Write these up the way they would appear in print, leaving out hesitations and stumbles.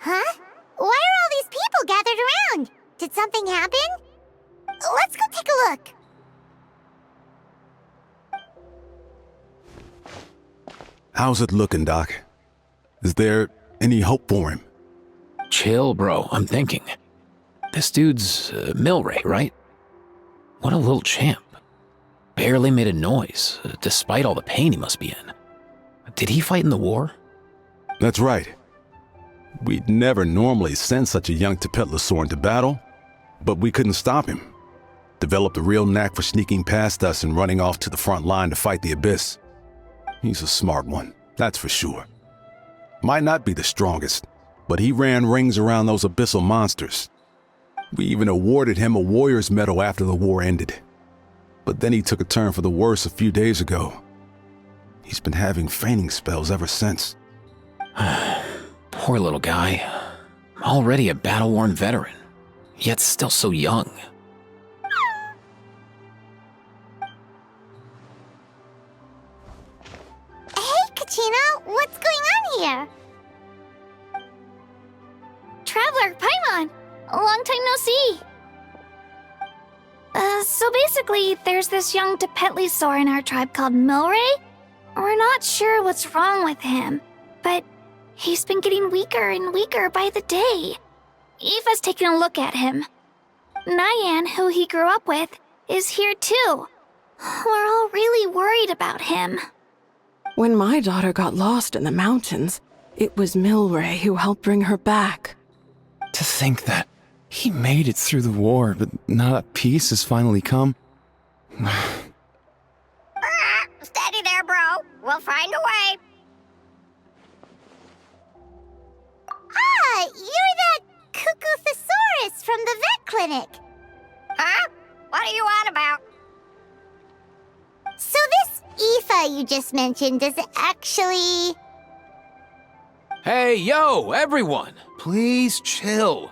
Huh? Why are all these people gathered around? Did something happen? Let's go take a look. How's it looking, Doc? Is there any hope for him? Chill, bro. I'm thinking. This dude's Milray, right? What a little champ. Barely made a noise, despite all the pain he must be in. Did he fight in the war? That's right. We'd never normally send such a young teyvat into battle, but we couldn't stop him. Developed a real knack for sneaking past us and running off to the front line to fight the Abyss. He's a smart one, that's for sure. Might not be the strongest, but he ran rings around those abyssal monsters. We even awarded him a warrior's medal after the war ended. But then he took a turn for the worse a few days ago. He's been having fainting spells ever since. Poor little guy. Already a battle-worn veteran, yet still so young. Hey, Kachina, what's going on here? Traveler, Paimon! Long time no see. So basically, there's this young teyvat in our tribe called Milray. We're not sure what's wrong with him, but he's been getting weaker and weaker by the day. Eva's taking a look at him. Nyan, who he grew up with, is here too. We're all really worried about him. When my daughter got lost in the mountains, it was Milray who helped bring her back. To think that he made it through the war, but now that peace has finally come. Steady there, bro. We'll find a way. Ah, you're that Cuckoo-thesaurus from the vet clinic. Huh? What are you on about? So this Aoife you just mentioned, does it actually... Hey, yo, everyone! Please chill.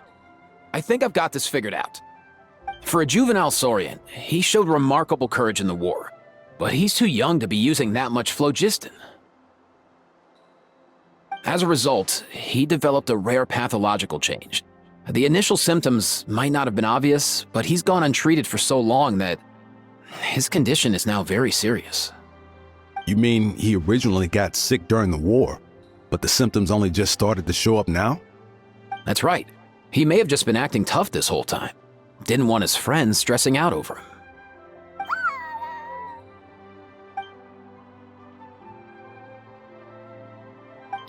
I think I've got this figured out. For a juvenile Saurian, he showed remarkable courage in the war, but he's too young to be using that much phlogiston. As a result, he developed a rare pathological change. The initial symptoms might not have been obvious, but he's gone untreated for so long that his condition is now very serious. You mean he originally got sick during the war, but the symptoms only just started to show up now? That's right. He may have just been acting tough this whole time. Didn't want his friends stressing out over him.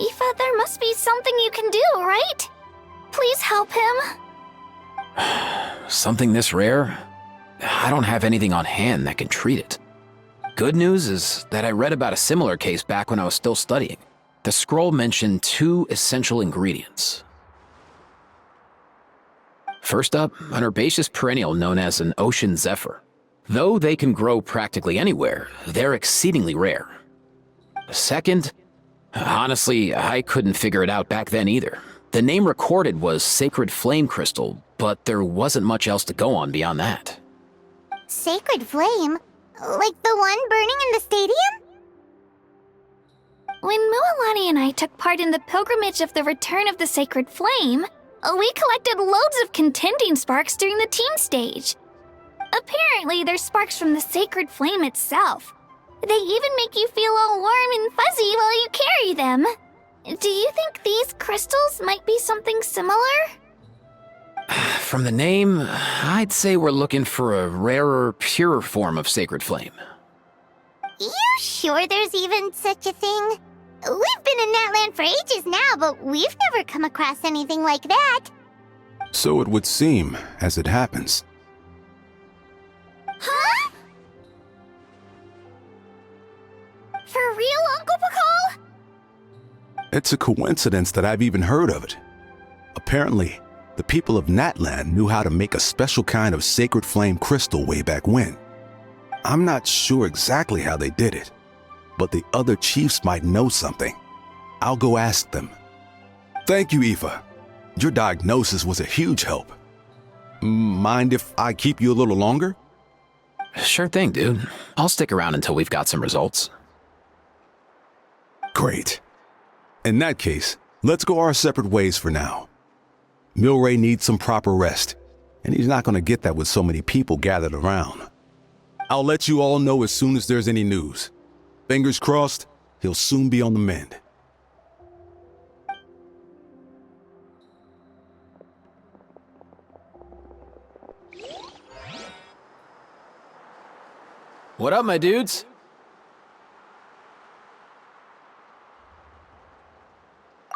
Aoife, there must be something you can do, right? Please help him. Something this rare? I don't have anything on hand that can treat it. Good news is that I read about a similar case back when I was still studying. The scroll mentioned 2 essential ingredients. First up, an herbaceous perennial known as an ocean zephyr. Though they can grow practically anywhere, they're exceedingly rare. Second, honestly, I couldn't figure it out back then either. The name recorded was Sacred Flame Crystal, but there wasn't much else to go on beyond that. Sacred Flame? Like the one burning in the stadium? When Mualani and I took part in the pilgrimage of the Return of the Sacred Flame, we collected loads of contending sparks during the team stage. Apparently, they're sparks from the Sacred Flame itself. They even make you feel all warm and fuzzy while you carry them. Do you think these crystals might be something similar? From the name, I'd say we're looking for a rarer, purer form of Sacred Flame. You sure there's even such a thing? We've been in that land for ages now, but we've never come across anything like that. So it would seem, as it happens. Huh? For real, Uncle Pakal? It's a coincidence that I've even heard of it. Apparently, the people of Natland knew how to make a special kind of sacred flame crystal way back when. I'm not sure exactly how they did it, but the other chiefs might know something. I'll go ask them. Thank you, Aoife. Your diagnosis was a huge help. Mind if I keep you a little longer? Sure thing, dude. I'll stick around until we've got some results. Great. In that case, let's go our separate ways for now. Milray needs some proper rest, and he's not going to get that with so many people gathered around. I'll let you all know as soon as there's any news. Fingers crossed, he'll soon be on the mend. What up, my dudes?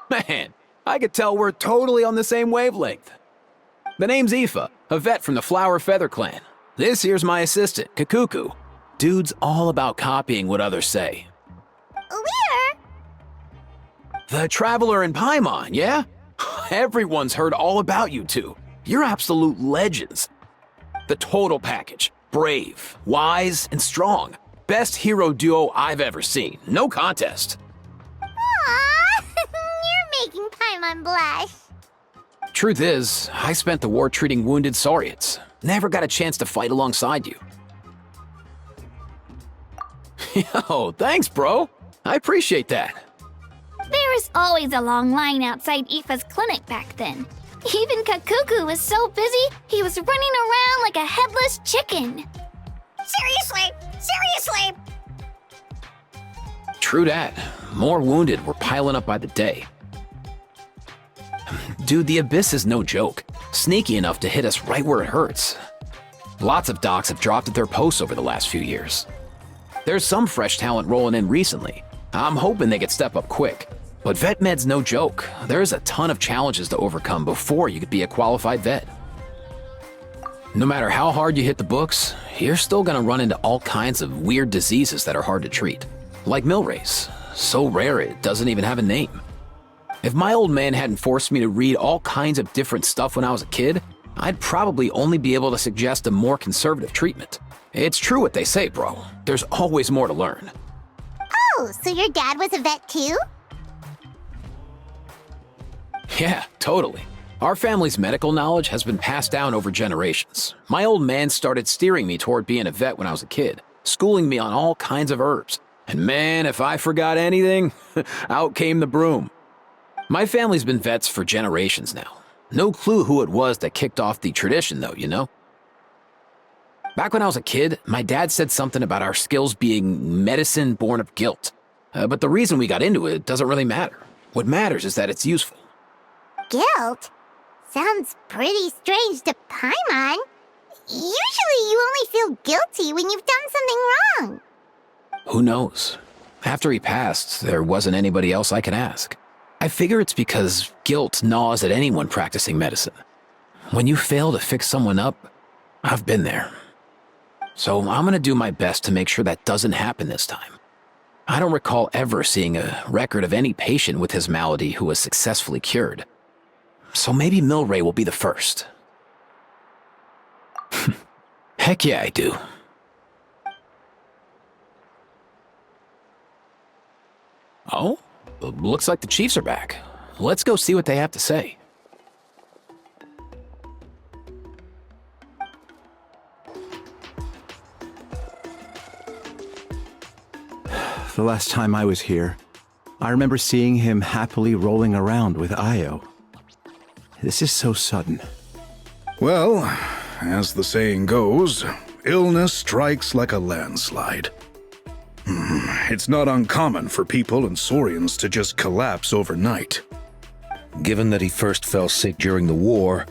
Man, I could tell we're totally on the same wavelength. The name's Aoife, a vet from the Flower Feather clan. This here's my assistant, Kakuku. Dude's all about copying what others say. We're... The Traveler and Paimon, yeah? Everyone's heard all about you two. You're absolute legends. The total package. Brave, wise, and strong. Best hero duo I've ever seen. No contest. Aww, you're making Paimon blush. Truth is, I spent the war treating wounded Saurians. Never got a chance to fight alongside you. Yo, thanks, bro. I appreciate that. There was always a long line outside Aoife's clinic back then. Even Kakuku was so busy, he was running around like a headless chicken. Seriously! True that. More wounded were piling up by the day. Dude, the Abyss is no joke. Sneaky enough to hit us right where it hurts. Lots of docs have dropped at their posts over the last few years. There's some fresh talent rolling in recently. I'm hoping they could step up quick. But vet med's no joke. There's a ton of challenges to overcome before you could be a qualified vet. No matter how hard you hit the books, you're still gonna run into all kinds of weird diseases that are hard to treat. Like Milray's. So rare it doesn't even have a name. If my old man hadn't forced me to read all kinds of different stuff when I was a kid, I'd probably only be able to suggest a more conservative treatment. It's true what they say, bro. There's always more to learn. Oh, so your dad was a vet too? Yeah, totally. Our family's medical knowledge has been passed down over generations. My old man started steering me toward being a vet when I was a kid, schooling me on all kinds of herbs. And man, if I forgot anything, out came the broom. My family's been vets for generations now. No clue who it was that kicked off the tradition though, you know? Back when I was a kid, my dad said something about our skills being medicine born of guilt. But the reason we got into it doesn't really matter. What matters is that it's useful. Guilt? Sounds pretty strange to Paimon. Usually you only feel guilty when you've done something wrong. Who knows? After he passed, there wasn't anybody else I could ask. I figure it's because guilt gnaws at anyone practicing medicine. When you fail to fix someone up, I've been there. So I'm gonna do my best to make sure that doesn't happen this time. I don't recall ever seeing a record of any patient with his malady who was successfully cured. So maybe Milray will be the first. Heck yeah, I do. Oh, looks like the Chiefs are back. Let's go see what they have to say. The last time I was here, I remember seeing him happily rolling around with Io. This is so sudden. Well, as the saying goes, illness strikes like a landslide. It's not uncommon for people and Saurians to just collapse overnight. Given that he first fell sick during the war,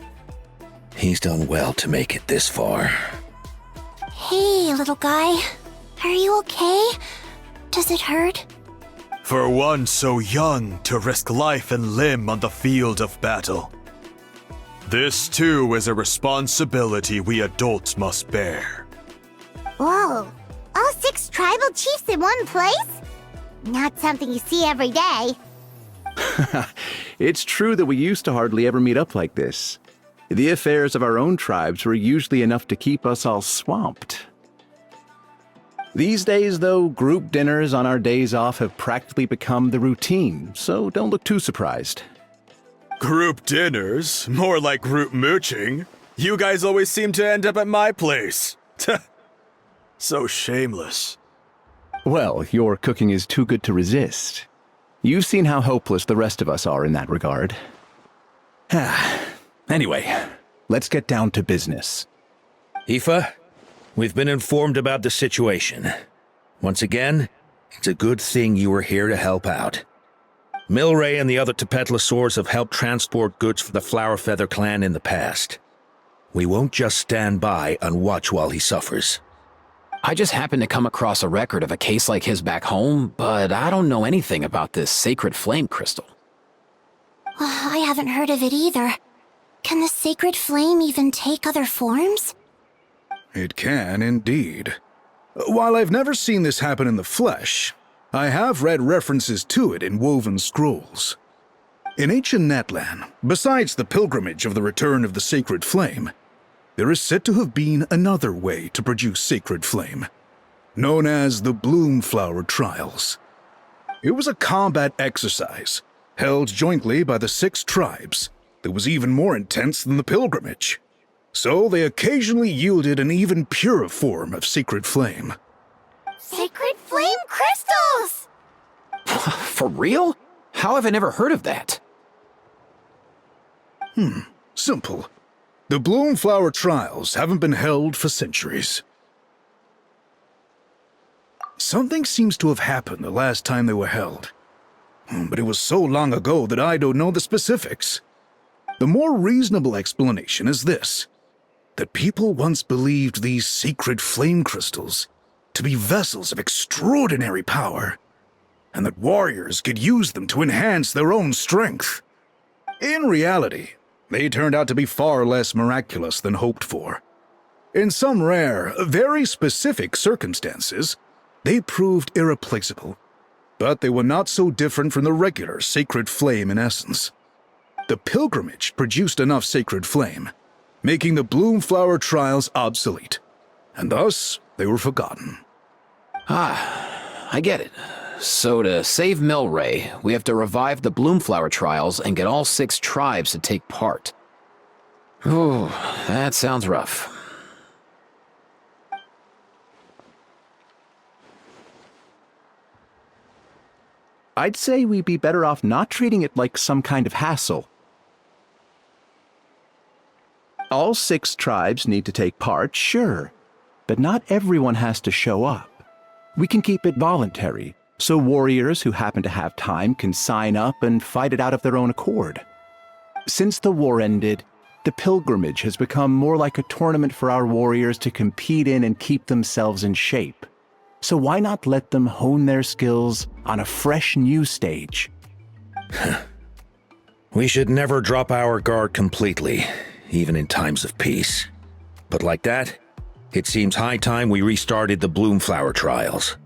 he's done well to make it this far. Hey, little guy. Are you okay? Does it hurt? For one so young to risk life and limb on the field of battle. This too is a responsibility we adults must bear. Whoa, all 6 tribal chiefs in one place? Not something you see every day. It's true that we used to hardly ever meet up like this. The affairs of our own tribes were usually enough to keep us all swamped. These days, though, group dinners on our days off have practically become the routine, so don't look too surprised. Group dinners? More like group mooching. You guys always seem to end up at my place. So shameless. Well, your cooking is too good to resist. You've seen how hopeless the rest of us are in that regard. Anyway, let's get down to business. Aoife, we've been informed about the situation. Once again, it's a good thing you were here to help out. Milray and the other Tepetlosaurs have helped transport goods for the Flowerfeather clan in the past. We won't just stand by and watch while he suffers. I just happened to come across a record of a case like his back home, but I don't know anything about this sacred flame crystal. I haven't heard of it either. Can the sacred flame even take other forms? It can indeed. While I've never seen this happen in the flesh, I have read references to it in woven scrolls. In ancient Natlan, besides the pilgrimage of the return of the sacred flame, there is said to have been another way to produce sacred flame, known as the Bloomflower Trials. It was a combat exercise, held jointly by the 6 tribes, that was even more intense than the pilgrimage. So they occasionally yielded an even purer form of sacred flame. Sacred flame crystals! For real? How have I never heard of that? Simple. The Bloomflower Trials haven't been held for centuries. Something seems to have happened the last time they were held. But it was so long ago that I don't know the specifics. The more reasonable explanation is this: that people once believed these sacred flame crystals to be vessels of extraordinary power, and that warriors could use them to enhance their own strength. In reality, they turned out to be far less miraculous than hoped for. In some rare, very specific circumstances, they proved irreplaceable, but they were not so different from the regular sacred flame in essence. The pilgrimage produced enough sacred flame, making the Bloomflower Trials obsolete, and thus they were forgotten. I get it. So to save Milray, we have to revive the Bloomflower Trials and get all 6 tribes to take part. Ooh, that sounds rough. I'd say we'd be better off not treating it like some kind of hassle. All 6 tribes need to take part, sure, but not everyone has to show up. We can keep it voluntary, so warriors who happen to have time can sign up and fight it out of their own accord. Since the war ended, the pilgrimage has become more like a tournament for our warriors to compete in and keep themselves in shape. So why not let them hone their skills on a fresh new stage? We should never drop our guard completely, even in times of peace. But like that, it seems high time we restarted the Bloomflower Trials.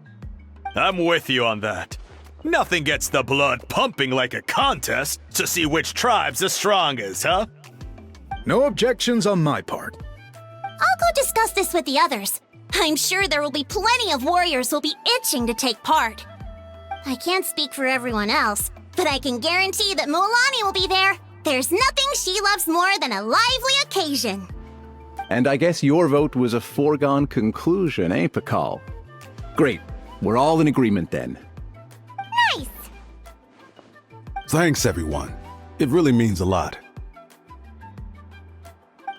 I'm with you on that. Nothing gets the blood pumping like a contest to see which tribe's the strongest, huh? No objections on my part. I'll go discuss this with the others. I'm sure there will be plenty of warriors who'll be itching to take part. I can't speak for everyone else, but I can guarantee that Mualani will be there. There's nothing she loves more than a lively occasion. And I guess your vote was a foregone conclusion, eh, Pakal? Great. We're all in agreement then. Nice! Thanks, everyone. It really means a lot.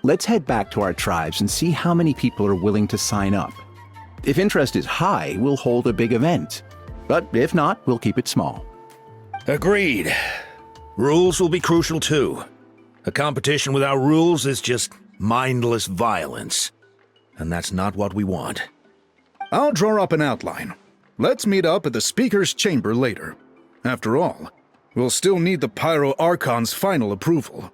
Let's head back to our tribes and see how many people are willing to sign up. If interest is high, we'll hold a big event. But if not, we'll keep it small. Agreed. Rules will be crucial too. A competition without rules is just mindless violence. And that's not what we want. I'll draw up an outline. Let's meet up at the Speaker's Chamber later. After all, we'll still need the Pyro Archon's final approval.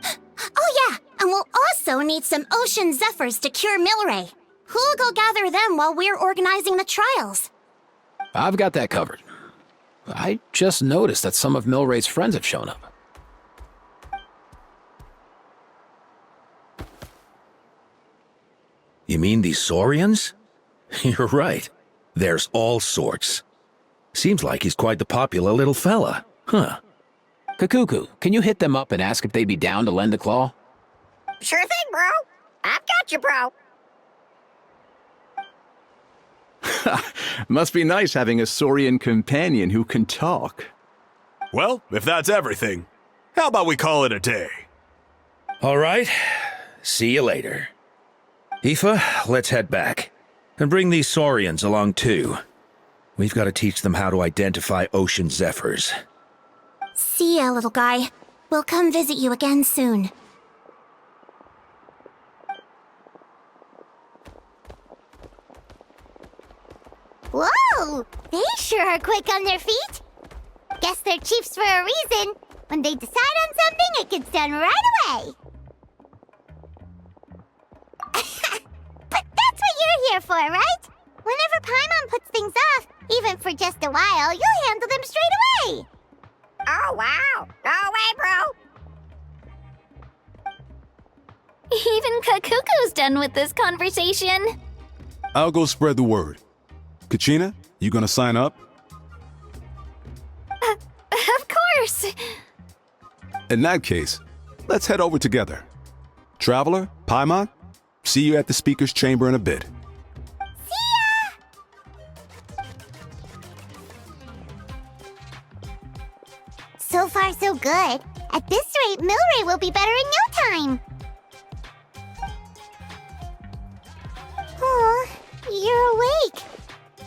Oh yeah, and we'll also need some Ocean Zephyrs to cure Milray. Who'll go gather them while we're organizing the trials? I've got that covered. I just noticed that some of Milray's friends have shown up. You mean these Saurians? You're right. There's all sorts. Seems like he's quite the popular little fella. Huh. Kakuku, can you hit them up and ask if they'd be down to lend a claw? Sure thing, bro. I've got you, bro. Must be nice having a Saurian companion who can talk. Well, if that's everything, how about we call it a day? All right. See you later. Aoife, let's head back. And bring these Saurians along too. We've got to teach them how to identify ocean zephyrs. See ya, little guy. We'll come visit you again soon. Whoa! They sure are quick on their feet. Guess they're chiefs for a reason. When they decide on something, it gets done right away. But that's what you're here for, right? Whenever Paimon puts things off, even for just a while, you'll handle them straight away. Oh, wow. Go away, bro. Even Kakuku's done with this conversation. I'll go spread the word. Kachina, you gonna sign up? Of course. In that case, let's head over together. Traveler, Paimon, see you at the speaker's chamber in a bit. So far, so good. At this rate, Milray will be better in no time. Oh, you're awake.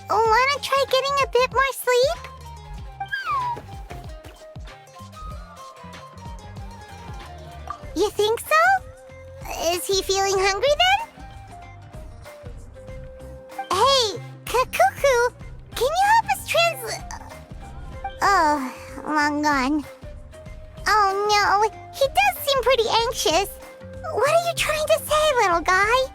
Wanna try getting a bit more sleep? You think so? Is he feeling hungry then? Hey, Kakuku, can you help us Oh, long gone. Oh no, he does seem pretty anxious. What are you trying to say, little guy?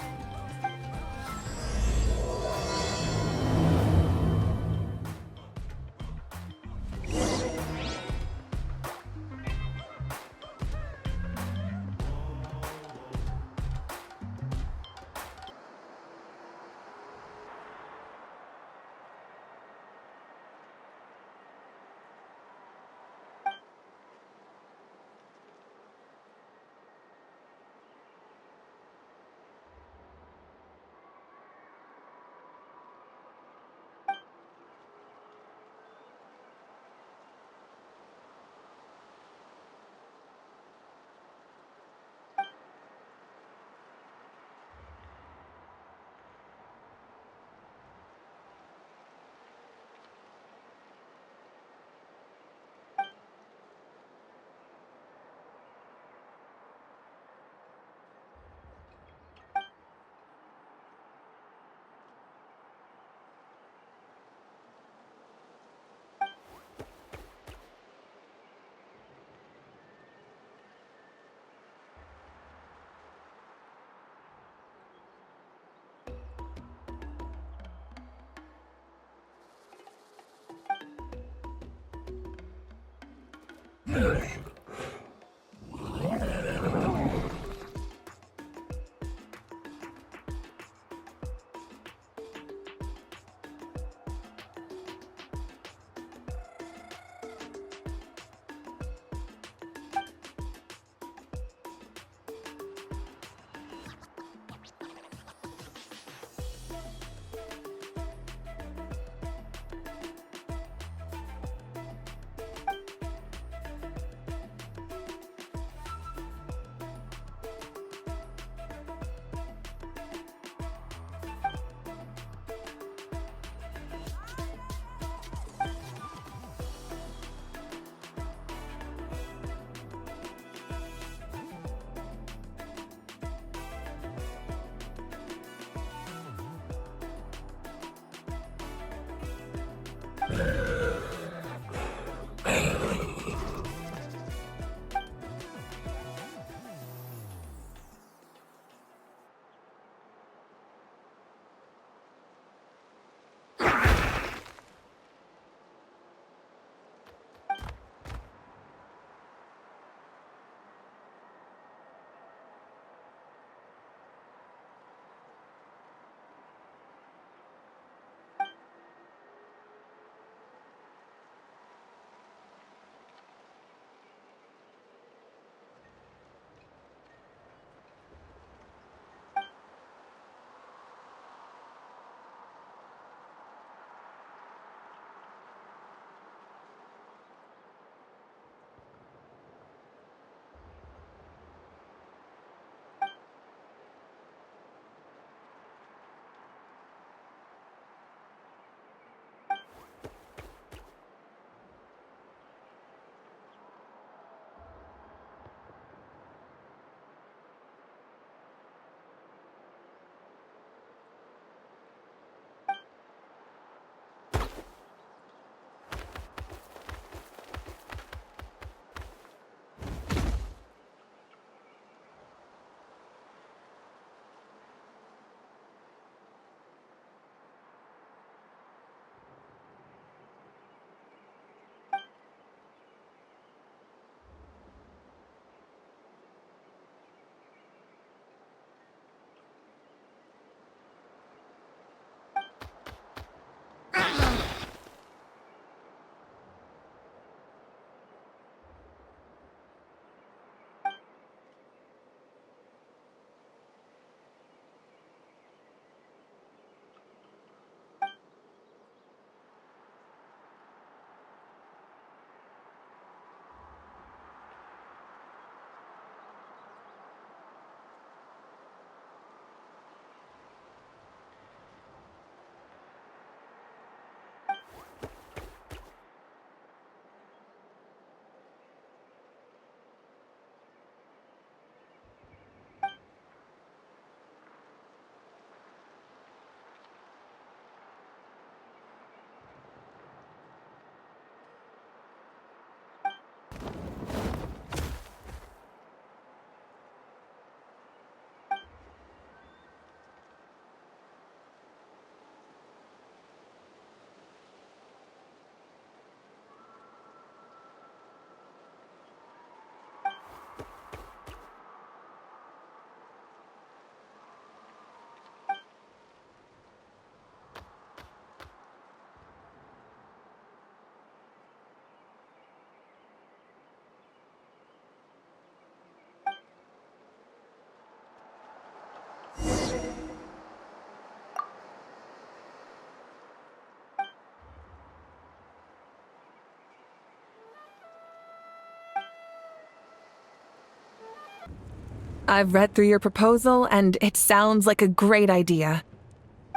I've read through your proposal, and it sounds like a great idea.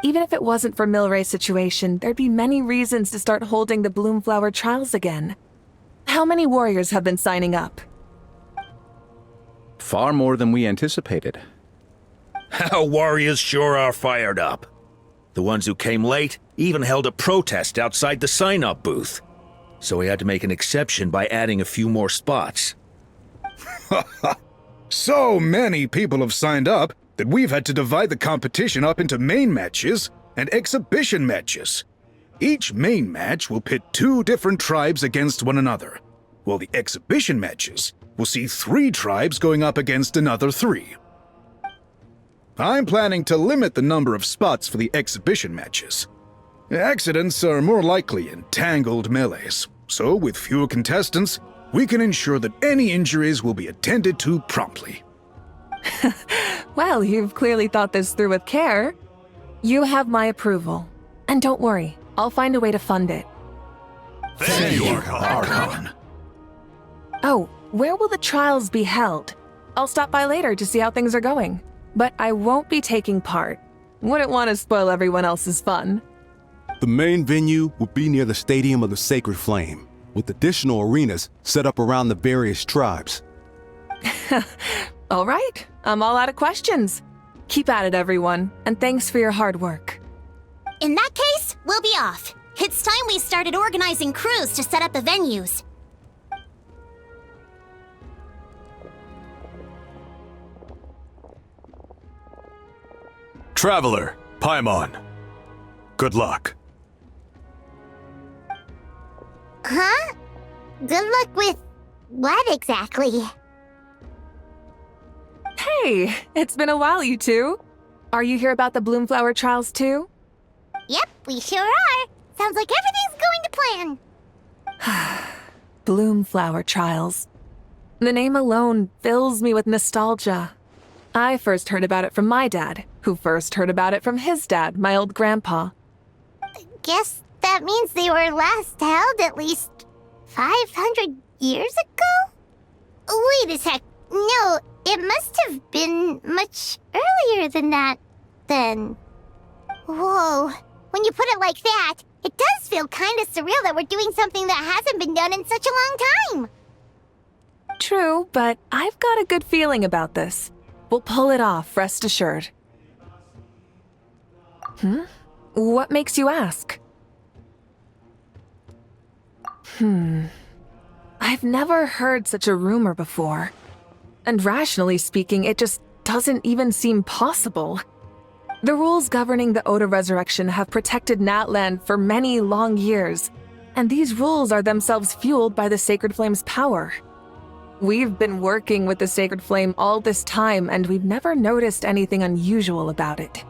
Even if it wasn't for Milray's situation, there'd be many reasons to start holding the Bloomflower trials again. How many warriors have been signing up? Far more than we anticipated. Our warriors sure are fired up. The ones who came late even held a protest outside the sign-up booth. So we had to make an exception by adding a few more spots. So many people have signed up that we've had to divide the competition up into main matches and exhibition matches. Each main match will pit 2 different tribes against one another, while the exhibition matches will see 3 tribes going up against another 3. I'm planning to limit the number of spots for the exhibition matches. Accidents are more likely in tangled melees, so with fewer contestants, we can ensure that any injuries will be attended to promptly. Well, you've clearly thought this through with care. You have my approval. And don't worry, I'll find a way to fund it. Thank you, Archon. Oh, where will the trials be held? I'll stop by later to see how things are going. But I won't be taking part. Wouldn't want to spoil everyone else's fun. The main venue will be near the Stadium of the Sacred Flame, with additional arenas set up around the various tribes. All right, I'm all out of questions. Keep at it, everyone, and thanks for your hard work. In that case, we'll be off. It's time we started organizing crews to set up the venues. Traveler, Paimon. Good luck. Huh? Good luck with what exactly? Hey, it's been a while, you two. Are you here about the Bloomflower trials too? Yep, we sure are. Sounds like everything's going to plan. Bloomflower trials. The name alone fills me with nostalgia. I first heard about it from my dad, who first heard about it from his dad, my old grandpa. Guess that means they were last held at least 500 years ago? Wait a sec. No, it must have been much earlier than that, then. Whoa. When you put it like that, it does feel kind of surreal that we're doing something that hasn't been done in such a long time. True, but I've got a good feeling about this. We'll pull it off, rest assured. What makes you ask? I've never heard such a rumor before. And rationally speaking, it just doesn't even seem possible. The rules governing the Oda resurrection have protected Natland for many long years, and these rules are themselves fueled by the Sacred Flame's power. We've been working with the Sacred Flame all this time, and we've never noticed anything unusual about it.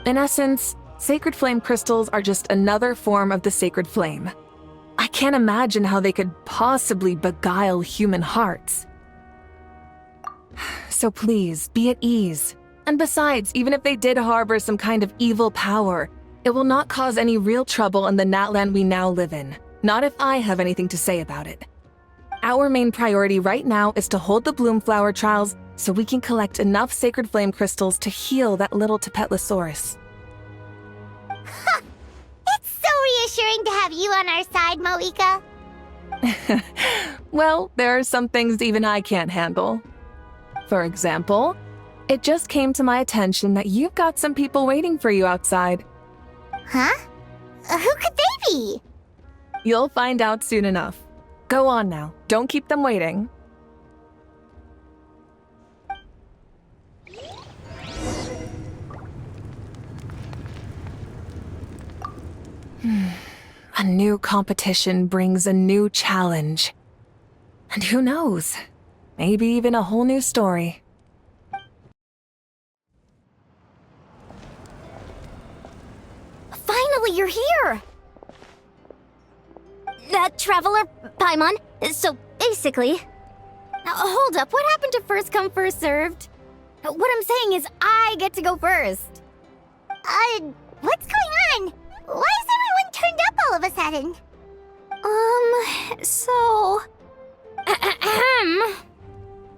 In essence, Sacred Flame crystals are just another form of the Sacred Flame. I can't imagine how they could possibly beguile human hearts. So please, be at ease. And besides, even if they did harbor some kind of evil power, it will not cause any real trouble in the Natland we now live in. Not if I have anything to say about it. Our main priority right now is to hold the Bloomflower trials so we can collect enough Sacred Flame crystals to heal that little Tepetlosaurus. It's so reassuring to have you on our side, Moika. Well, there are some things even I can't handle. For example, it just came to my attention that you've got some people waiting for you outside. Huh? Who could they be? You'll find out soon enough. Go on now. Don't keep them waiting. A new competition brings a new challenge. And who knows? Maybe even a whole new story. Finally, you're here! Traveler, Paimon, so basically... hold up, what happened to first come, first served? What I'm saying is I get to go first. What's going on? Why is everyone turned up all of a sudden?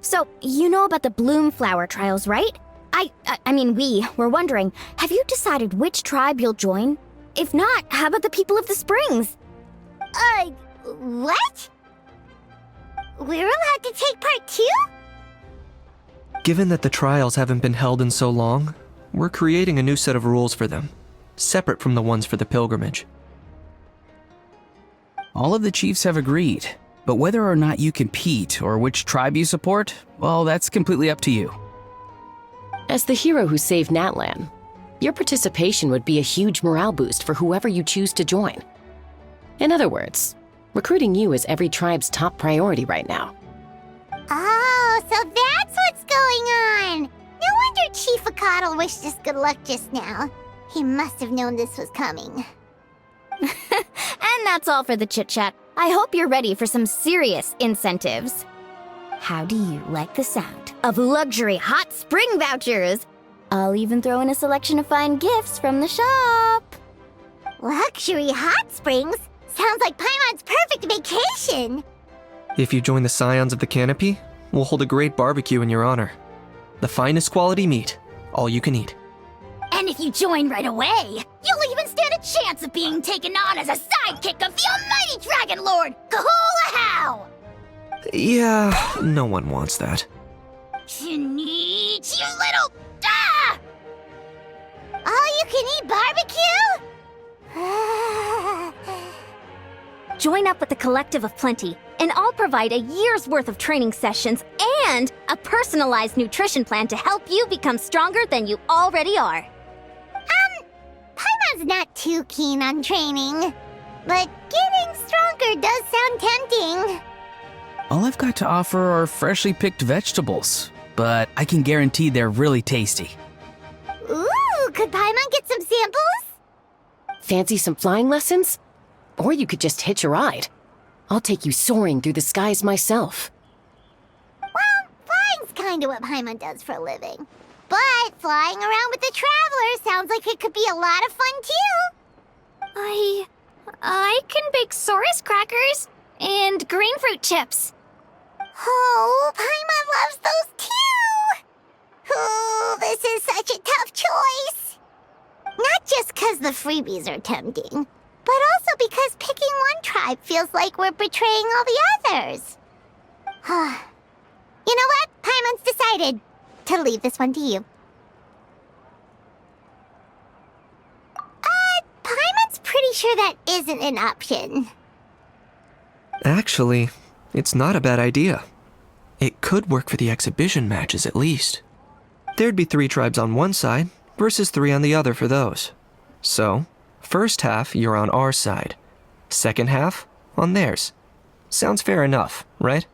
So, you know about the bloom flower trials, right? We were wondering, have you decided which tribe you'll join? If not, how about the people of the springs? What? We're allowed to take part too? Given that the trials haven't been held in so long, we're creating a new set of rules for them, separate from the ones for the pilgrimage. All of the chiefs have agreed, but whether or not you compete or which tribe you support, well, that's completely up to you. As the hero who saved Natlan, your participation would be a huge morale boost for whoever you choose to join. In other words, recruiting you is every tribe's top priority right now. Oh, so that's what's going on! No wonder Chief Akatl wished us good luck just now. He must have known this was coming. And that's all for the chit-chat. I hope you're ready for some serious incentives. How do you like the sound of luxury hot spring vouchers? I'll even throw in a selection of fine gifts from the shop. Luxury hot springs? Sounds like Paimon's perfect vacation! If you join the Scions of the Canopy, we'll hold a great barbecue in your honor. The finest quality meat, all you can eat. And if you join right away, you'll even stand a chance of being taken on as a sidekick of the almighty Dragon Lord, Kahula! Yeah, no one wants that. You little... Ah! All you can eat barbecue? Join up with the Collective of Plenty, and I'll provide a year's worth of training sessions and a personalized nutrition plan to help you become stronger than you already are. Paimon's not too keen on training, but getting stronger does sound tempting. All I've got to offer are freshly picked vegetables, but I can guarantee they're really tasty. Ooh, could Paimon get some samples? Fancy some flying lessons? Or you could just hitch a ride. I'll take you soaring through the skies myself. Well, flying's kinda what Paimon does for a living. But flying around with the Traveler sounds like it could be a lot of fun too. I can bake Saurus crackers and green fruit chips. Oh, Paimon loves those too! Oh, this is such a tough choice. Not just 'cause the freebies are tempting, but also because picking one tribe feels like we're betraying all the others. You know what? Paimon's decided to leave this one to you. Paimon's pretty sure that isn't an option. Actually, it's not a bad idea. It could work for the exhibition matches at least. There'd be 3 tribes on one side versus 3 on the other for those. So, first half you're on our side, second half on theirs. Sounds fair enough, right?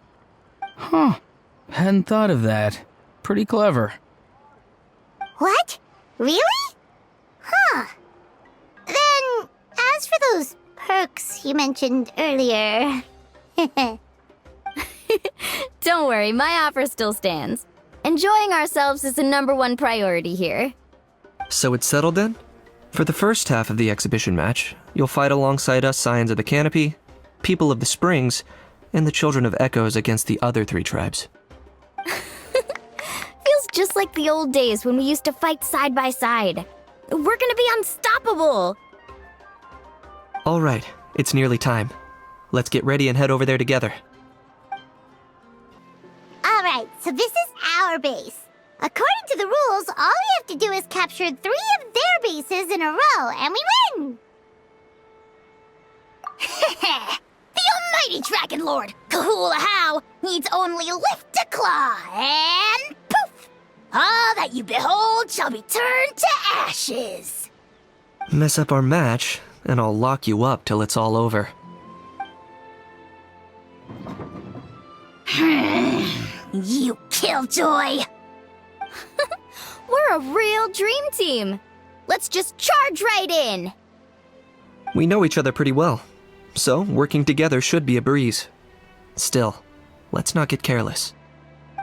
Huh. Hadn't thought of that. Pretty clever. What? Really? Huh. Then, as for those perks you mentioned earlier... Don't worry, my offer still stands. Enjoying ourselves is the #1 priority here. So it's settled then? For the first half of the exhibition match, you'll fight alongside us Scions of the Canopy, People of the Springs, and the Children of Echoes against the other 3 tribes. Feels just like the old days when we used to fight side by side. We're gonna be unstoppable! All right, it's nearly time. Let's get ready and head over there together. Alright, so this is our base. According to the rules, all we have to do is capture 3 of their bases in a row, and we win! The almighty Dragon Lord, Kahula needs only lift a claw, and poof! All that you behold shall be turned to ashes! Mess up our match, and I'll lock you up till it's all over. You killjoy! We're a real dream team! Let's just charge right in! We know each other pretty well, so working together should be a breeze. Still, let's not get careless.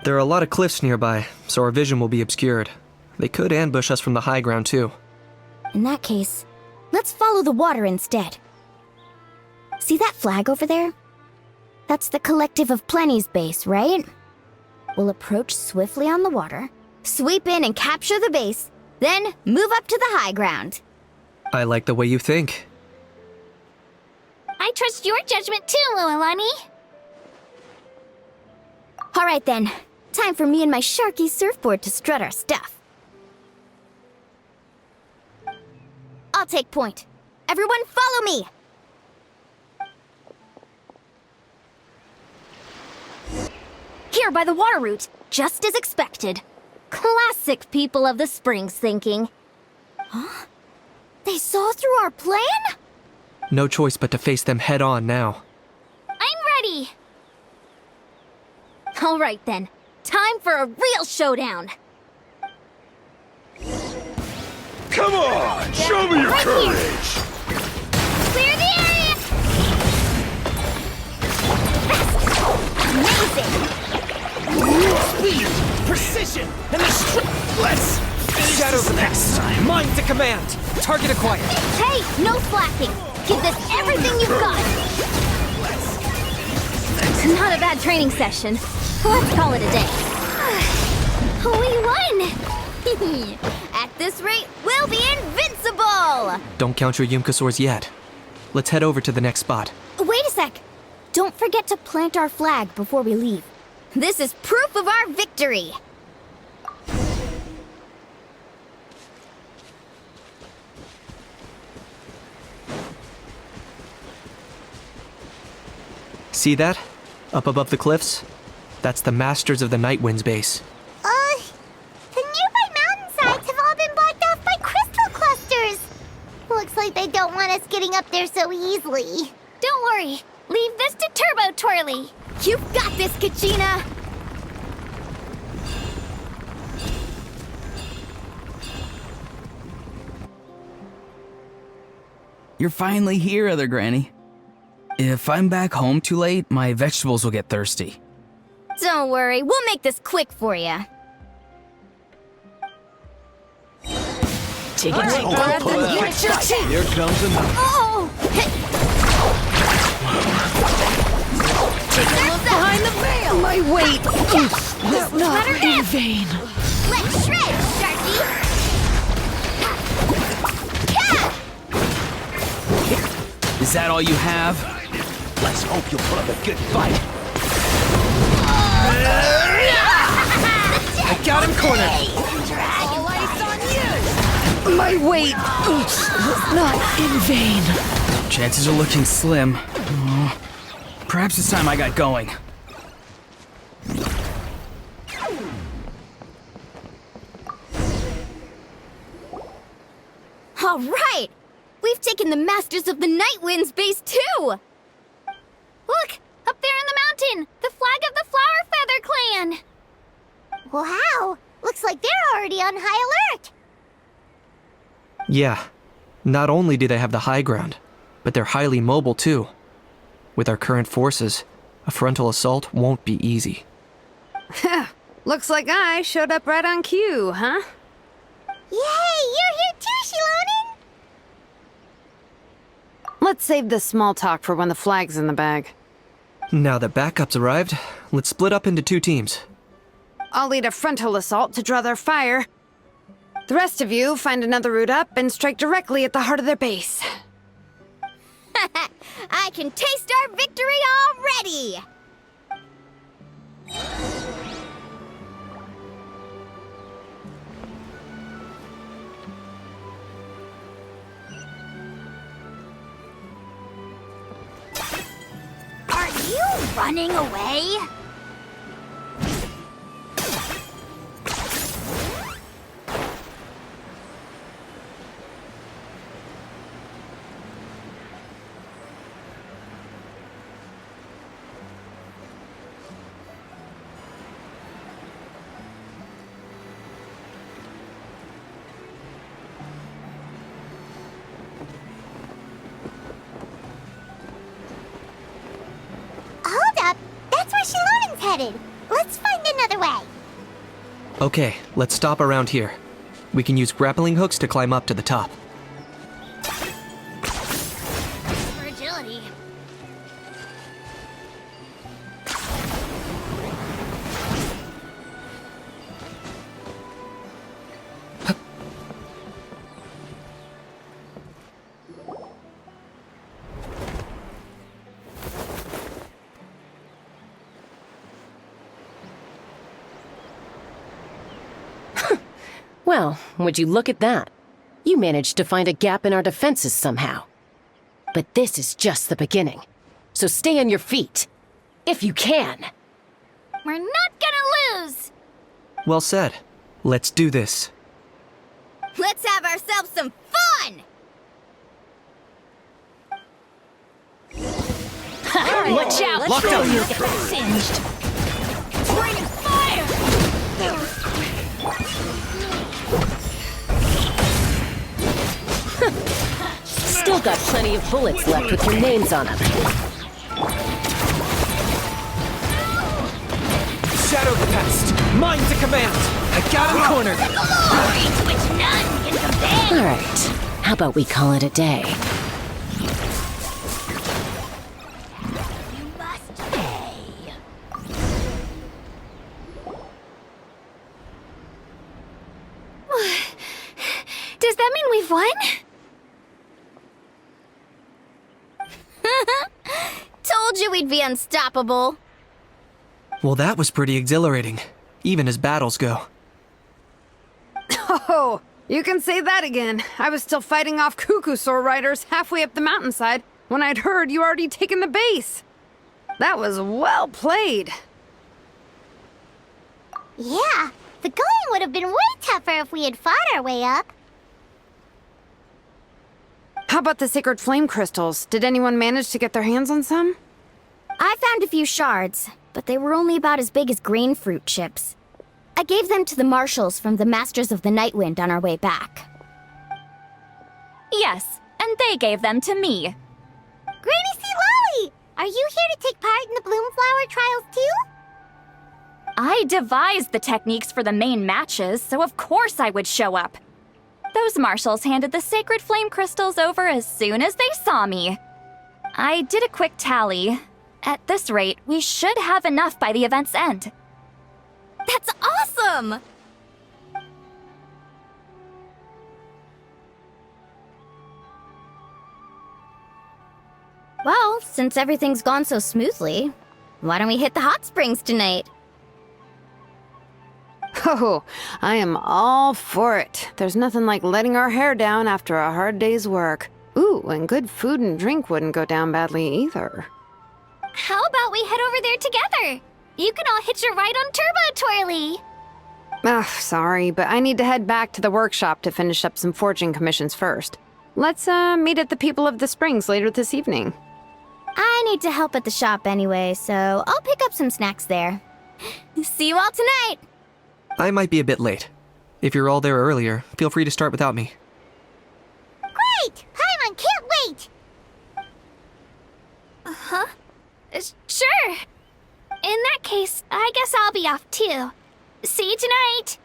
There are a lot of cliffs nearby, so our vision will be obscured. They could ambush us from the high ground too. In that case, let's follow the water instead. See that flag over there? That's the Collective of Plenty's base, right? We'll approach swiftly on the water, sweep in and capture the base, then move up to the high ground. I like the way you think. I trust your judgment too, Mualani. All right then, time for me and my Sharky surfboard to strut our stuff. I'll take point. Everyone follow me! Here by the water route, just as expected. Classic people of the Springs thinking. Huh? They saw through our plan? No choice but to face them head on now. I'm ready! All right then, time for a real showdown. Come on! Show me your courage! Clear the area! Amazing! Speed, precision, and the Let's finish Shadows this next time. Mine to command! Target acquired! Hey, no slacking! Give this everything you've got! Not a bad training session. Let's call it a day. We won! At this rate, we'll be invincible! Don't count your Yumkasaurs yet. Let's head over to the next spot. Wait a sec! Don't forget to plant our flag before we leave. This is proof of our victory! See that? Up above the cliffs? That's the Masters of the Night Wind's base. The nearby mountainsides have all been blocked off by crystal clusters. Looks like they don't want us getting up there so easily. Don't worry. Leave this to Turbo Twirly. You've got this, Kachina! You're finally here, Other Granny. If I'm back home too late, my vegetables will get thirsty. Don't worry, we'll make this quick for you. Take it deep breath and get your teeth. Here comes another. Oh! Take a look behind the veil. My weight was not in vain. Let's shred, Sharky! Is that all you have? Let's hope you'll put up a good fight. I got him cornered! All ice on you. My weight was not in vain. Chances are looking slim. Oh, perhaps it's time I got going. All right! We've taken the Masters of the Night Wind's base too! Look! Up there in the mountain! The flag of the Flower Feather Clan! Wow, looks like they're already on high alert. Yeah. Not only do they have the high ground, but they're highly mobile too. With our current forces, a frontal assault won't be easy. Looks like I showed up right on cue, huh? Yay, you're here too, Shilonen! Let's save this small talk for when the flag's in the bag. Now that backup's arrived, let's split up into 2 teams. I'll lead a frontal assault to draw their fire. The rest of you find another route up and strike directly at the heart of their base. I can taste our victory already! Are you running away? Headed. Let's find another way. Okay, let's stop around here. We can use grappling hooks to climb up to the top. For agility. Well, would you look at that? You managed to find a gap in our defenses somehow. But this is just the beginning. So stay on your feet. If you can. We're not gonna lose! Well said. Let's do this. Let's have ourselves some fun! Watch out! Let's Lockdown! go. You'll get singed. Bring fire! Still got plenty of bullets left with your names on them. Shadow the pest! Mine to command! I got him cornered! Glory to which none can compare! Alright, how about we call it a day? You must pay. Does that mean we've won? Told you we'd be unstoppable. Well, that was pretty exhilarating, even as battles go. Oh, you can say that again. I was still fighting off Cuckoosaur riders halfway up the mountainside when I'd heard you already taken the base. That was well played. Yeah, the going would have been way tougher if we had fought our way up. How about the sacred flame crystals? Did anyone manage to get their hands on some? I found a few shards, but they were only about as big as grain fruit chips. I gave them to the marshals from the Masters of the Nightwind on our way back. Yes, and they gave them to me. Granny C. Lolly! Are you here to take part in the Bloomflower trials too? I devised the techniques for the main matches, so of course I would show up. Those marshals handed the sacred flame crystals over as soon as they saw me. I did a quick tally. At this rate, we should have enough by the event's end. That's awesome! Well, since everything's gone so smoothly, why don't we hit the hot springs tonight? Oh, I am all for it. There's nothing like letting our hair down after a hard day's work. Ooh, and good food and drink wouldn't go down badly either. How about we head over there together? You can all hitch a ride on Turbo Twirly. Ugh, sorry, but I need to head back to the workshop to finish up some forging commissions first. Let's, meet at the People of the Springs later this evening. I need to help at the shop anyway, so I'll pick up some snacks there. See you all tonight! I might be a bit late. If you're all there earlier, feel free to start without me. Great! Paimon can't wait! Huh? Sure. In that case, I guess I'll be off too. See you tonight!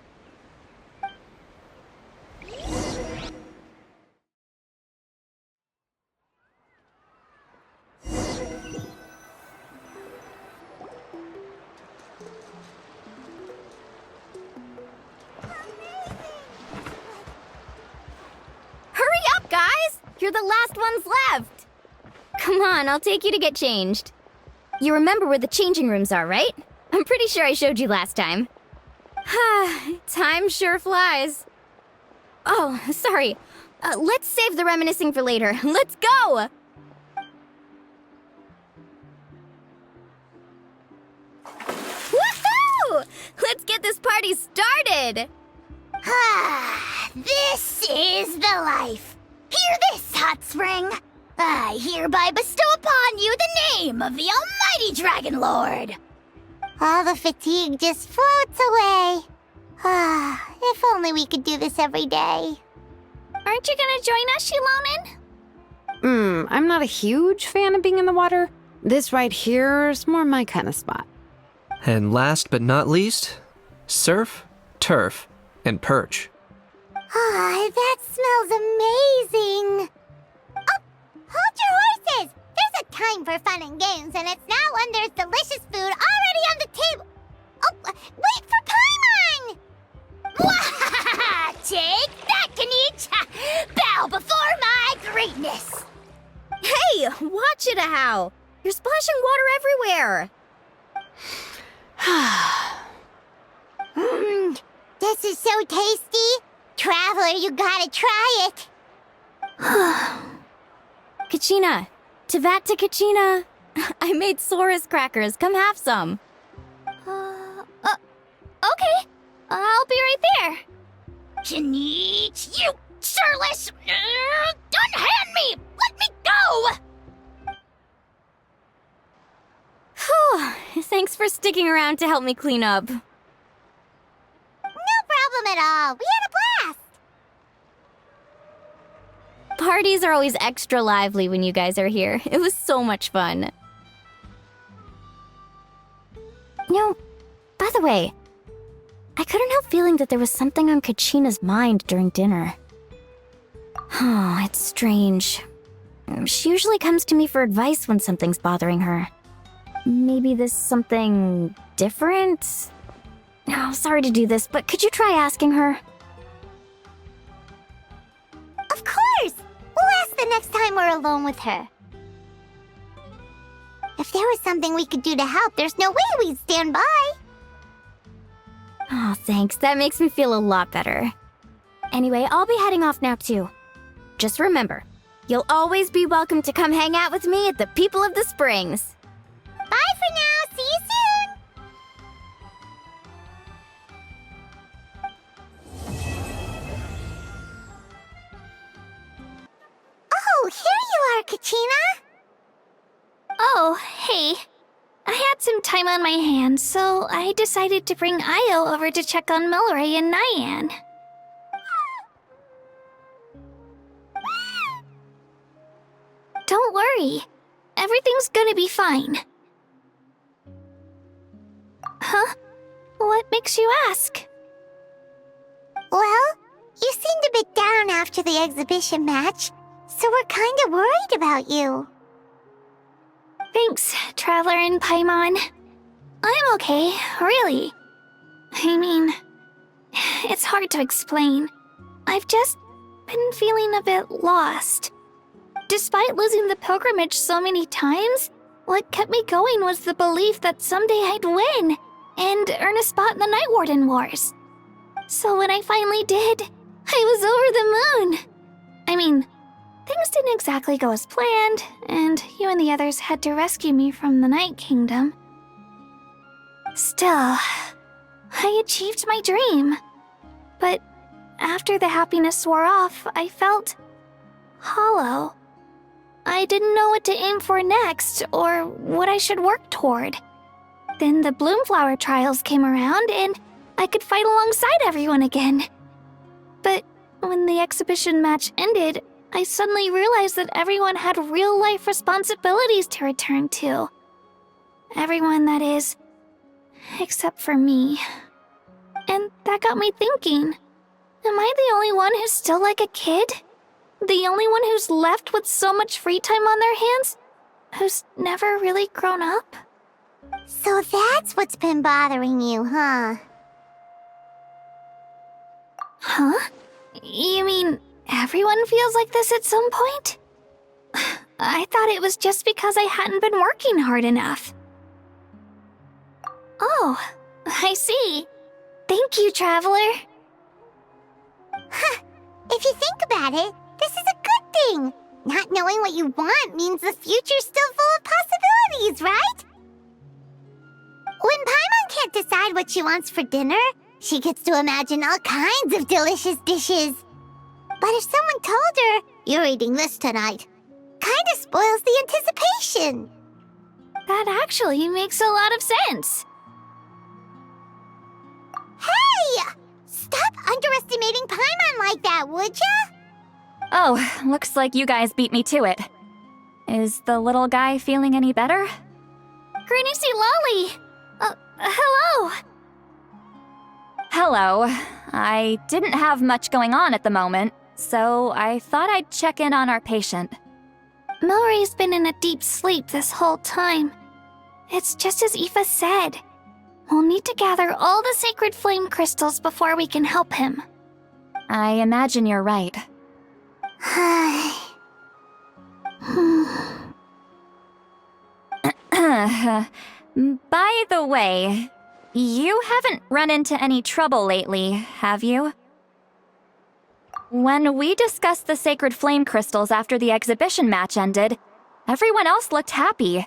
Hurry up, guys! You're the last ones left! Come on, I'll take you to get changed. You remember where the changing rooms are, right? I'm pretty sure I showed you last time. Time sure flies. Oh, sorry. Let's save the reminiscing for later. Let's go! Woohoo! Let's get this party started! This is the life. Hear this, Hot Spring. I hereby bestow upon you the name of the Almighty Dragon Lord. All the fatigue just floats away. If only we could do this every day. Aren't you gonna join us, Shilonen? I'm not a huge fan of being in the water. This right here is more my kind of spot. And last but not least, surf, turf, and perch. That smells amazing. Oh, hold your horses. There's a time for fun and games, and it's now when there's delicious food already on the table. Oh, wait for Paimon! Take that, Kanich! Bow before my greatness! Hey, watch it, how? You're splashing water everywhere. This is so tasty. Traveler, you gotta try it. Kachina! Teyvat to Kachina! I made Sora's crackers. Come have some. Okay. I'll be right there. Janich, you shirtless! Unhand me! Let me go! Whew. Thanks for sticking around to help me clean up. No problem at all. We had a blast. Parties are always extra lively when you guys are here. It was so much fun. By the way, I couldn't help feeling that there was something on Kachina's mind during dinner. Oh, it's strange. She usually comes to me for advice when something's bothering her. Maybe this something different? Oh, sorry to do this, but could you try asking her? Of course! We'll ask the next time we're alone with her. If there was something we could do to help, there's no way we'd stand by. Oh, thanks. That makes me feel a lot better. Anyway, I'll be heading off now too. Just remember, you'll always be welcome to come hang out with me at the People of the Springs. Bye for now. See you soon. Oh, here you are, Kachina. Oh, hey. I had some time on my hands, so I decided to bring Io over to check on Milray and Nyan. Don't worry. Everything's gonna be fine. Huh? What makes you ask? Well, you seemed a bit down after the exhibition match, so we're kinda worried about you. Thanks, Traveler and Paimon. I'm okay, really. I mean, it's hard to explain. I've just been feeling a bit lost. Despite losing the pilgrimage so many times, what kept me going was the belief that someday I'd win and earn a spot in the Night Warden Wars. So when I finally did, I was over the moon. I mean, things didn't exactly go as planned, and you and the others had to rescue me from the Night Kingdom. Still, I achieved my dream. But after the happiness wore off, I felt hollow. I didn't know what to aim for next, or what I should work toward. Then the Bloomflower trials came around, and I could fight alongside everyone again. But when the exhibition match ended, I suddenly realized that everyone had real-life responsibilities to return to. Everyone, that is. Except for me. And that got me thinking, am I the only one who's still like a kid? The only one who's left with so much free time on their hands? Who's never really grown up? So that's what's been bothering you, huh? Huh? You mean everyone feels like this at some point? I thought it was just because I hadn't been working hard enough. Oh, I see. Thank you, Traveler. Huh. If you think about it, this is a good thing. Not knowing what you want means the future's still full of possibilities, right? When Paimon can't decide what she wants for dinner, she gets to imagine all kinds of delicious dishes. But if someone told her, you're eating this tonight, kinda spoils the anticipation. That actually makes a lot of sense. Hey! Stop underestimating Paimon like that, would ya? Oh, looks like you guys beat me to it. Is the little guy feeling any better? Granny C. Lolly! Hello! Hello. I didn't have much going on at the moment, so I thought I'd check in on our patient. Milray's been in a deep sleep this whole time. It's just as Aoife said. We'll need to gather all the sacred flame crystals before we can help him. I imagine you're right. By the way, you haven't run into any trouble lately, have you? When we discussed the sacred flame crystals after the exhibition match ended, everyone else looked happy.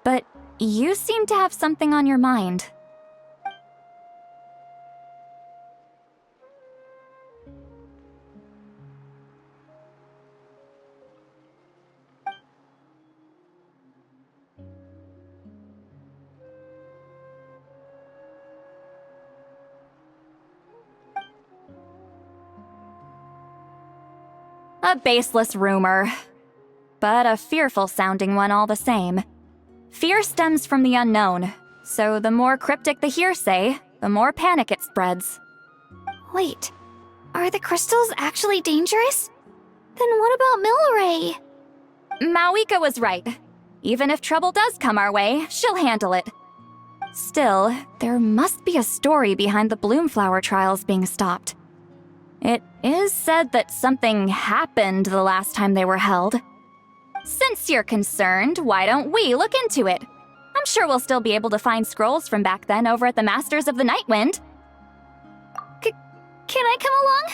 But you seem to have something on your mind. A baseless rumor, but a fearful-sounding one all the same. Fear stems from the unknown, so the more cryptic the hearsay, the more panic it spreads. Wait, are the crystals actually dangerous? Then what about Milray? Mawika was right. Even if trouble does come our way, she'll handle it. Still, there must be a story behind the Bloomflower trials being stopped. It is said that something happened the last time they were held. Since you're concerned, why don't we look into it? I'm sure we'll still be able to find scrolls from back then over at the Masters of the Nightwind. Can I come along?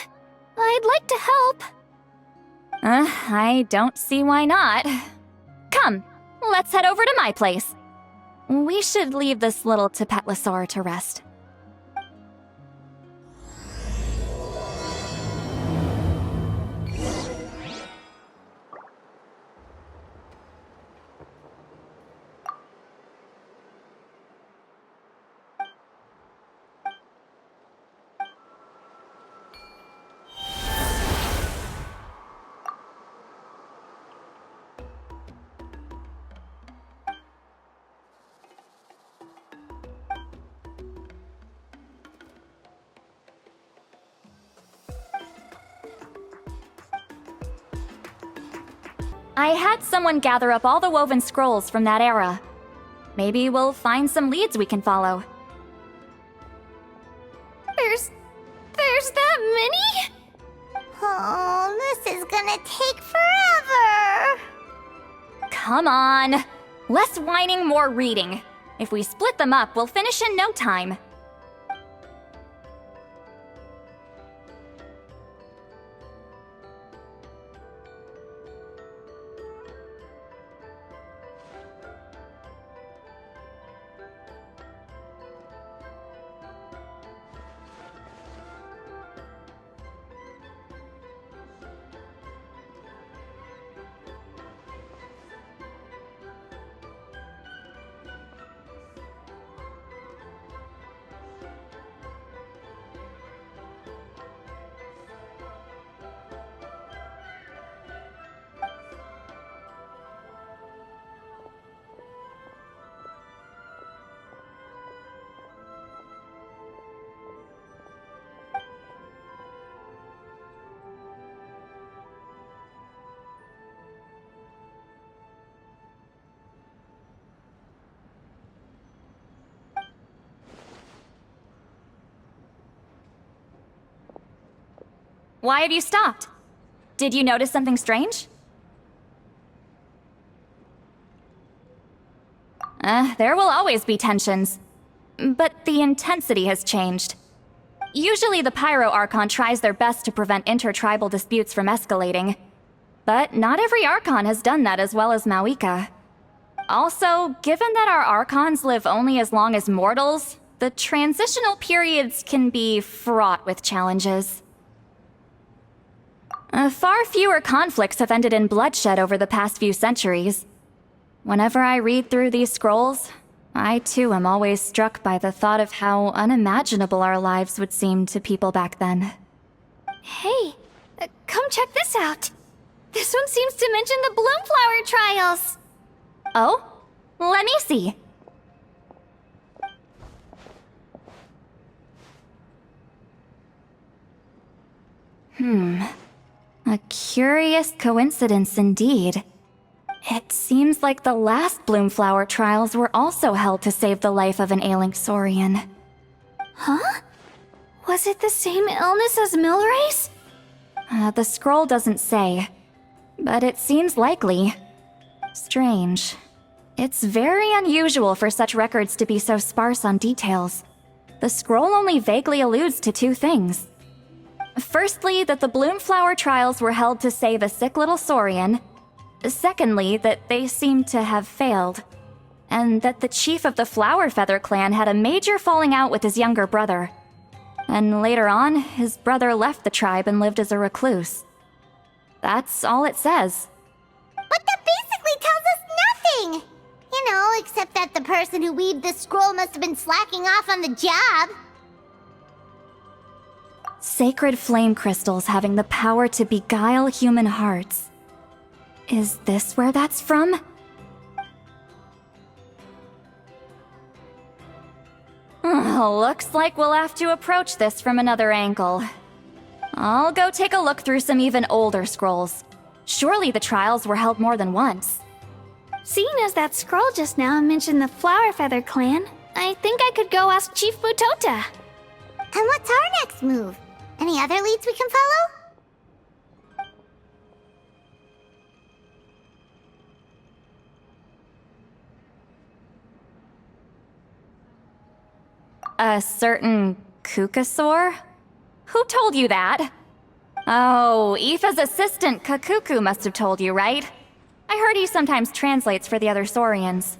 I'd like to help. I don't see why not. Come, let's head over to my place. We should leave this little Tepetlosaur to rest. I had someone gather up all the woven scrolls from that era. Maybe we'll find some leads we can follow. There's that many? Oh, this is gonna take forever. Come on. Less whining, more reading. If we split them up, we'll finish in no time. Why have you stopped? Did you notice something strange? There will always be tensions. But the intensity has changed. Usually the Pyro Archon tries their best to prevent intertribal disputes from escalating. But not every Archon has done that as well as Mawika. Also, given that our Archons live only as long as mortals, the transitional periods can be fraught with challenges. Far fewer conflicts have ended in bloodshed over the past few centuries. Whenever I read through these scrolls, I too am always struck by the thought of how unimaginable our lives would seem to people back then. Hey, come check this out. This one seems to mention the Bloomflower trials. Oh? Let me see. A curious coincidence indeed. It seems like the last Bloomflower trials were also held to save the life of an ailing Saurian. Huh? Was it the same illness as Milray's? The scroll doesn't say, but it seems likely. Strange. It's very unusual for such records to be so sparse on details. The scroll only vaguely alludes to two things. Firstly, that the Bloomflower trials were held to save a sick little Saurian. Secondly, that they seem to have failed. And that the chief of the Flower Feather clan had a major falling out with his younger brother. And later on, his brother left the tribe and lived as a recluse. That's all it says. But that basically tells us nothing! You know, except that the person who weaved this scroll must have been slacking off on the job. Sacred flame crystals having the power to beguile human hearts. Is this where that's from? Looks like we'll have to approach this from another angle. I'll go take a look through some even older scrolls. Surely the trials were held more than once. Seeing as that scroll just now mentioned the Flower Feather clan, I think I could go ask Chief Mutota. And what's our next move? Any other leads we can follow? A certain Kukasaur? Who told you that? Oh, Aoife's assistant, Kakuku, must have told you, right? I heard he sometimes translates for the other Saurians.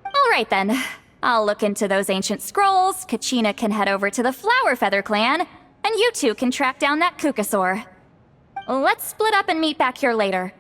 Alright then. I'll look into those ancient scrolls, Kachina can head over to the Flower Feather clan, and you two can track down that Kukasaur. Let's split up and meet back here later.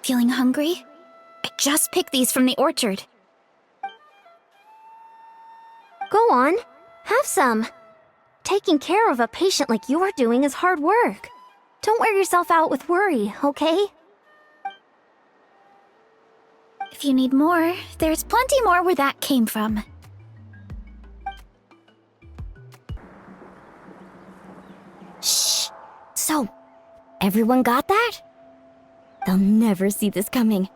Feeling hungry? I just picked these from the orchard. Go on, have some. Taking care of a patient like you're doing is hard work. Don't wear yourself out with worry, okay? If you need more, there's plenty more where that came from. Shh. So, everyone got that? They'll never see this coming.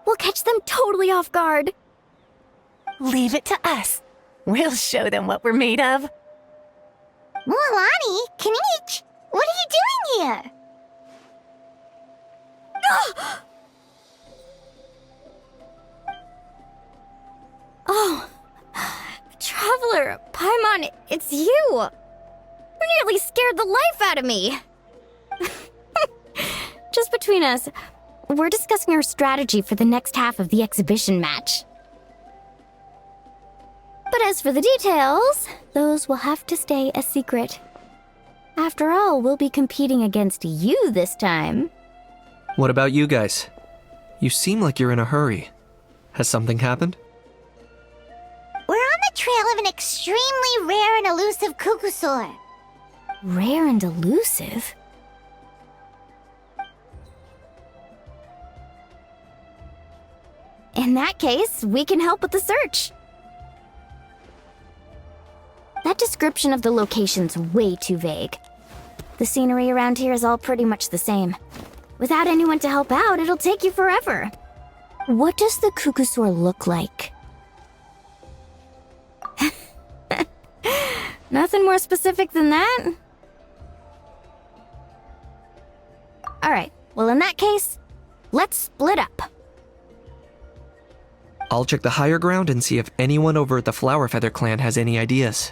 We'll catch them totally off guard. Leave it to us. We'll show them what we're made of. Mualani, Kinich, what are you doing here? Oh, Traveler, Paimon, it's you! You nearly scared the life out of me! Just between us, we're discussing our strategy for the next half of the exhibition match. But as for the details, those will have to stay a secret. After all, we'll be competing against you this time. What about you guys? You seem like you're in a hurry. Has something happened? We're on the trail of an extremely rare and elusive Kukusaur. Rare and elusive? In that case, we can help with the search. That description of the location's way too vague. The scenery around here is all pretty much the same. Without anyone to help out, it'll take you forever. What does the Kukusaur look like? Nothing more specific than that? Alright, well in that case, let's split up. I'll check the higher ground and see if anyone over at the Flower Feather clan has any ideas.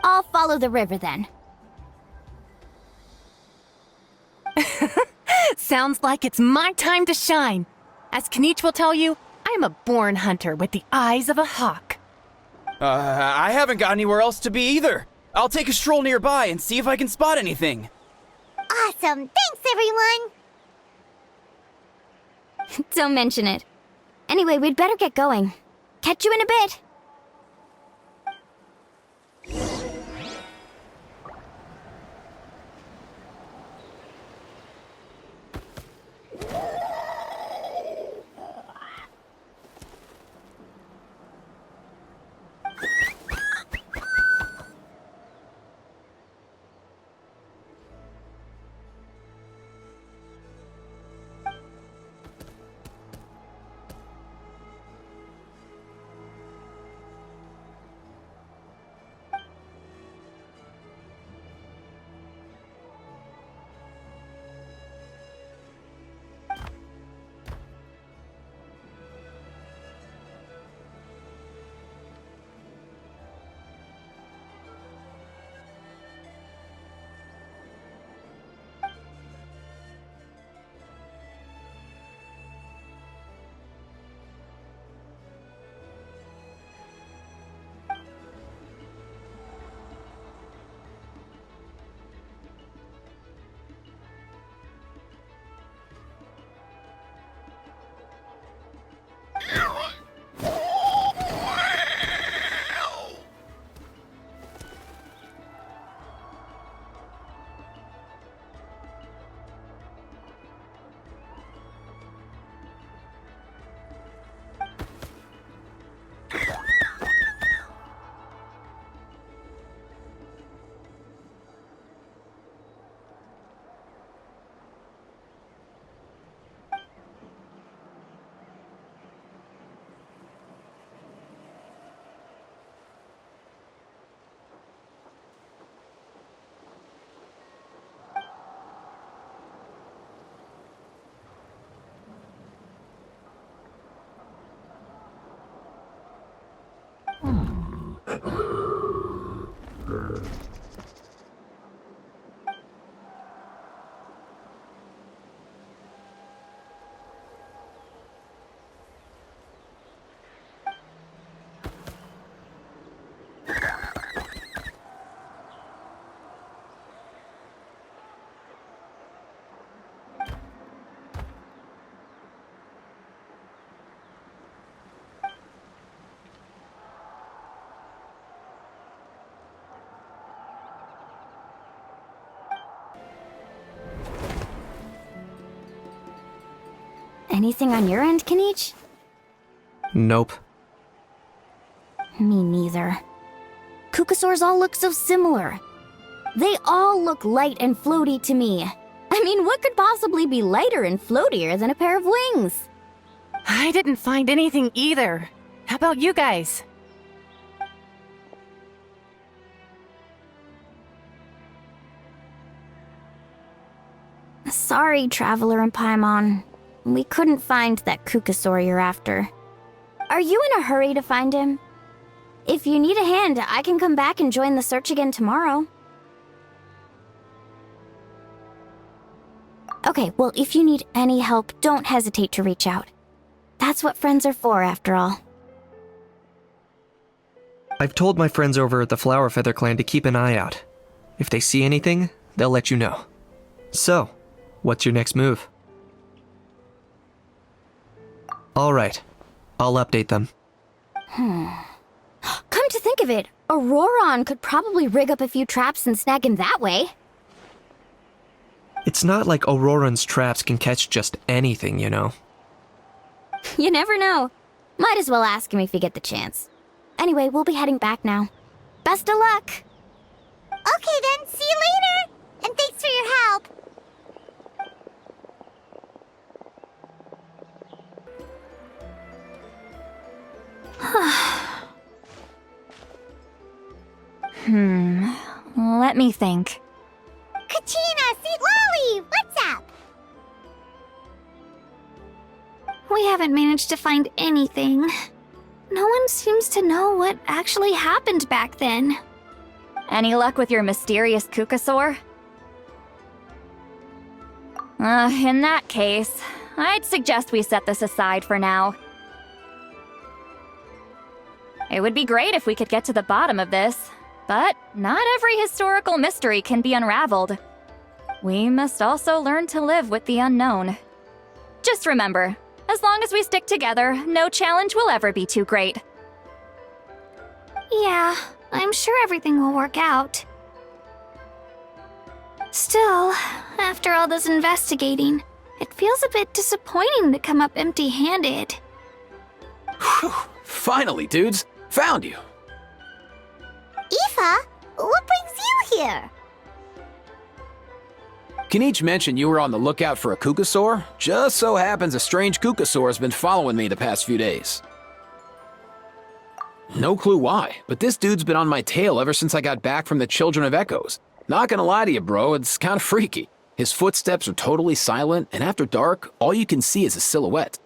I'll follow the river then. Sounds like it's my time to shine. As Kinich will tell you, I'm a born hunter with the eyes of a hawk. I haven't got anywhere else to be either. I'll take a stroll nearby and see if I can spot anything. Awesome, thanks everyone! Don't mention it. Anyway, we'd better get going. Catch you in a bit. Anything on your end, Kinich? Nope. Me neither. Kukusaurs all look so similar. They all look light and floaty to me. I mean, what could possibly be lighter and floatier than a pair of wings? I didn't find anything either. How about you guys? Sorry, Traveler and Paimon. We couldn't find that Kukasaur you're after. Are you in a hurry to find him? If you need a hand, I can come back and join the search again tomorrow. Okay, well, if you need any help, don't hesitate to reach out. That's what friends are for, after all. I've told my friends over at the Flower Feather Clan to keep an eye out. If they see anything, they'll let you know. So, what's your next move? Alright, I'll update them. Come to think of it, Auroron could probably rig up a few traps and snag him that way. It's not like Auroran's traps can catch just anything, you know. You never know. Might as well ask him if you get the chance. Anyway, we'll be heading back now. Best of luck! Okay then, see you later! And thanks for your help! Let me think. Kachina, Sweet Lolly, what's up? We haven't managed to find anything. No one seems to know what actually happened back then. Any luck with your mysterious Kukasaur? In that case, I'd suggest we set this aside for now. It would be great if we could get to the bottom of this, but not every historical mystery can be unraveled. We must also learn to live with the unknown. Just remember, as long as we stick together, no challenge will ever be too great. Yeah, I'm sure everything will work out. Still, after all this investigating, it feels a bit disappointing to come up empty-handed. Whew, finally, dudes. Found you. Aoife, what brings you here? Kinich mentioned you were on the lookout for a Kukasaur. Just so happens a strange Kukasaur has been following me the past few days. No clue why, but this dude's been on my tail ever since I got back from the Children of Echoes. Not gonna lie to you, bro, it's kinda freaky. His footsteps are totally silent, and after dark, all you can see is a silhouette.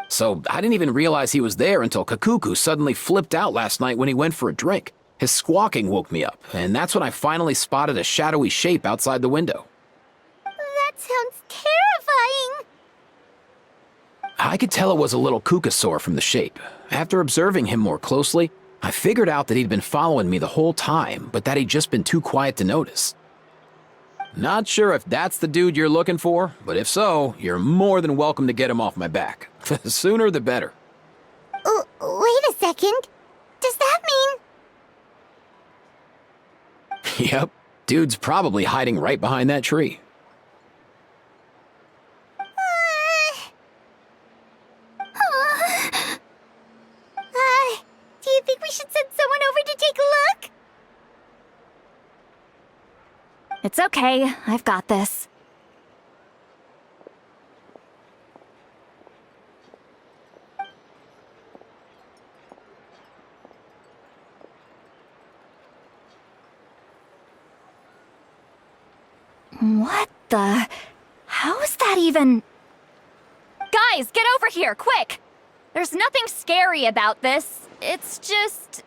So I didn't even realize he was there until Kakuku suddenly flipped out last night when he went for a drink. His squawking woke me up, and that's when I finally spotted a shadowy shape outside the window. That sounds terrifying. I could tell it was a little Kukasaur from the shape. After observing him more closely, I figured out that he'd been following me the whole time, but that he'd just been too quiet to notice. Not sure if that's the dude you're looking for, but if so, you're more than welcome to get him off my back. The sooner the better. Wait a second. Does that mean... Yep, dude's probably hiding right behind that tree. Do you think we should send someone over to take a look? It's okay, I've got this. What the... How is that even... Guys, get over here, quick! There's nothing scary about this. It's just...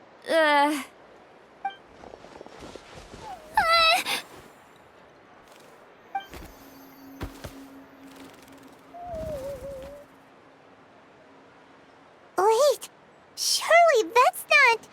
Wait, surely that's not...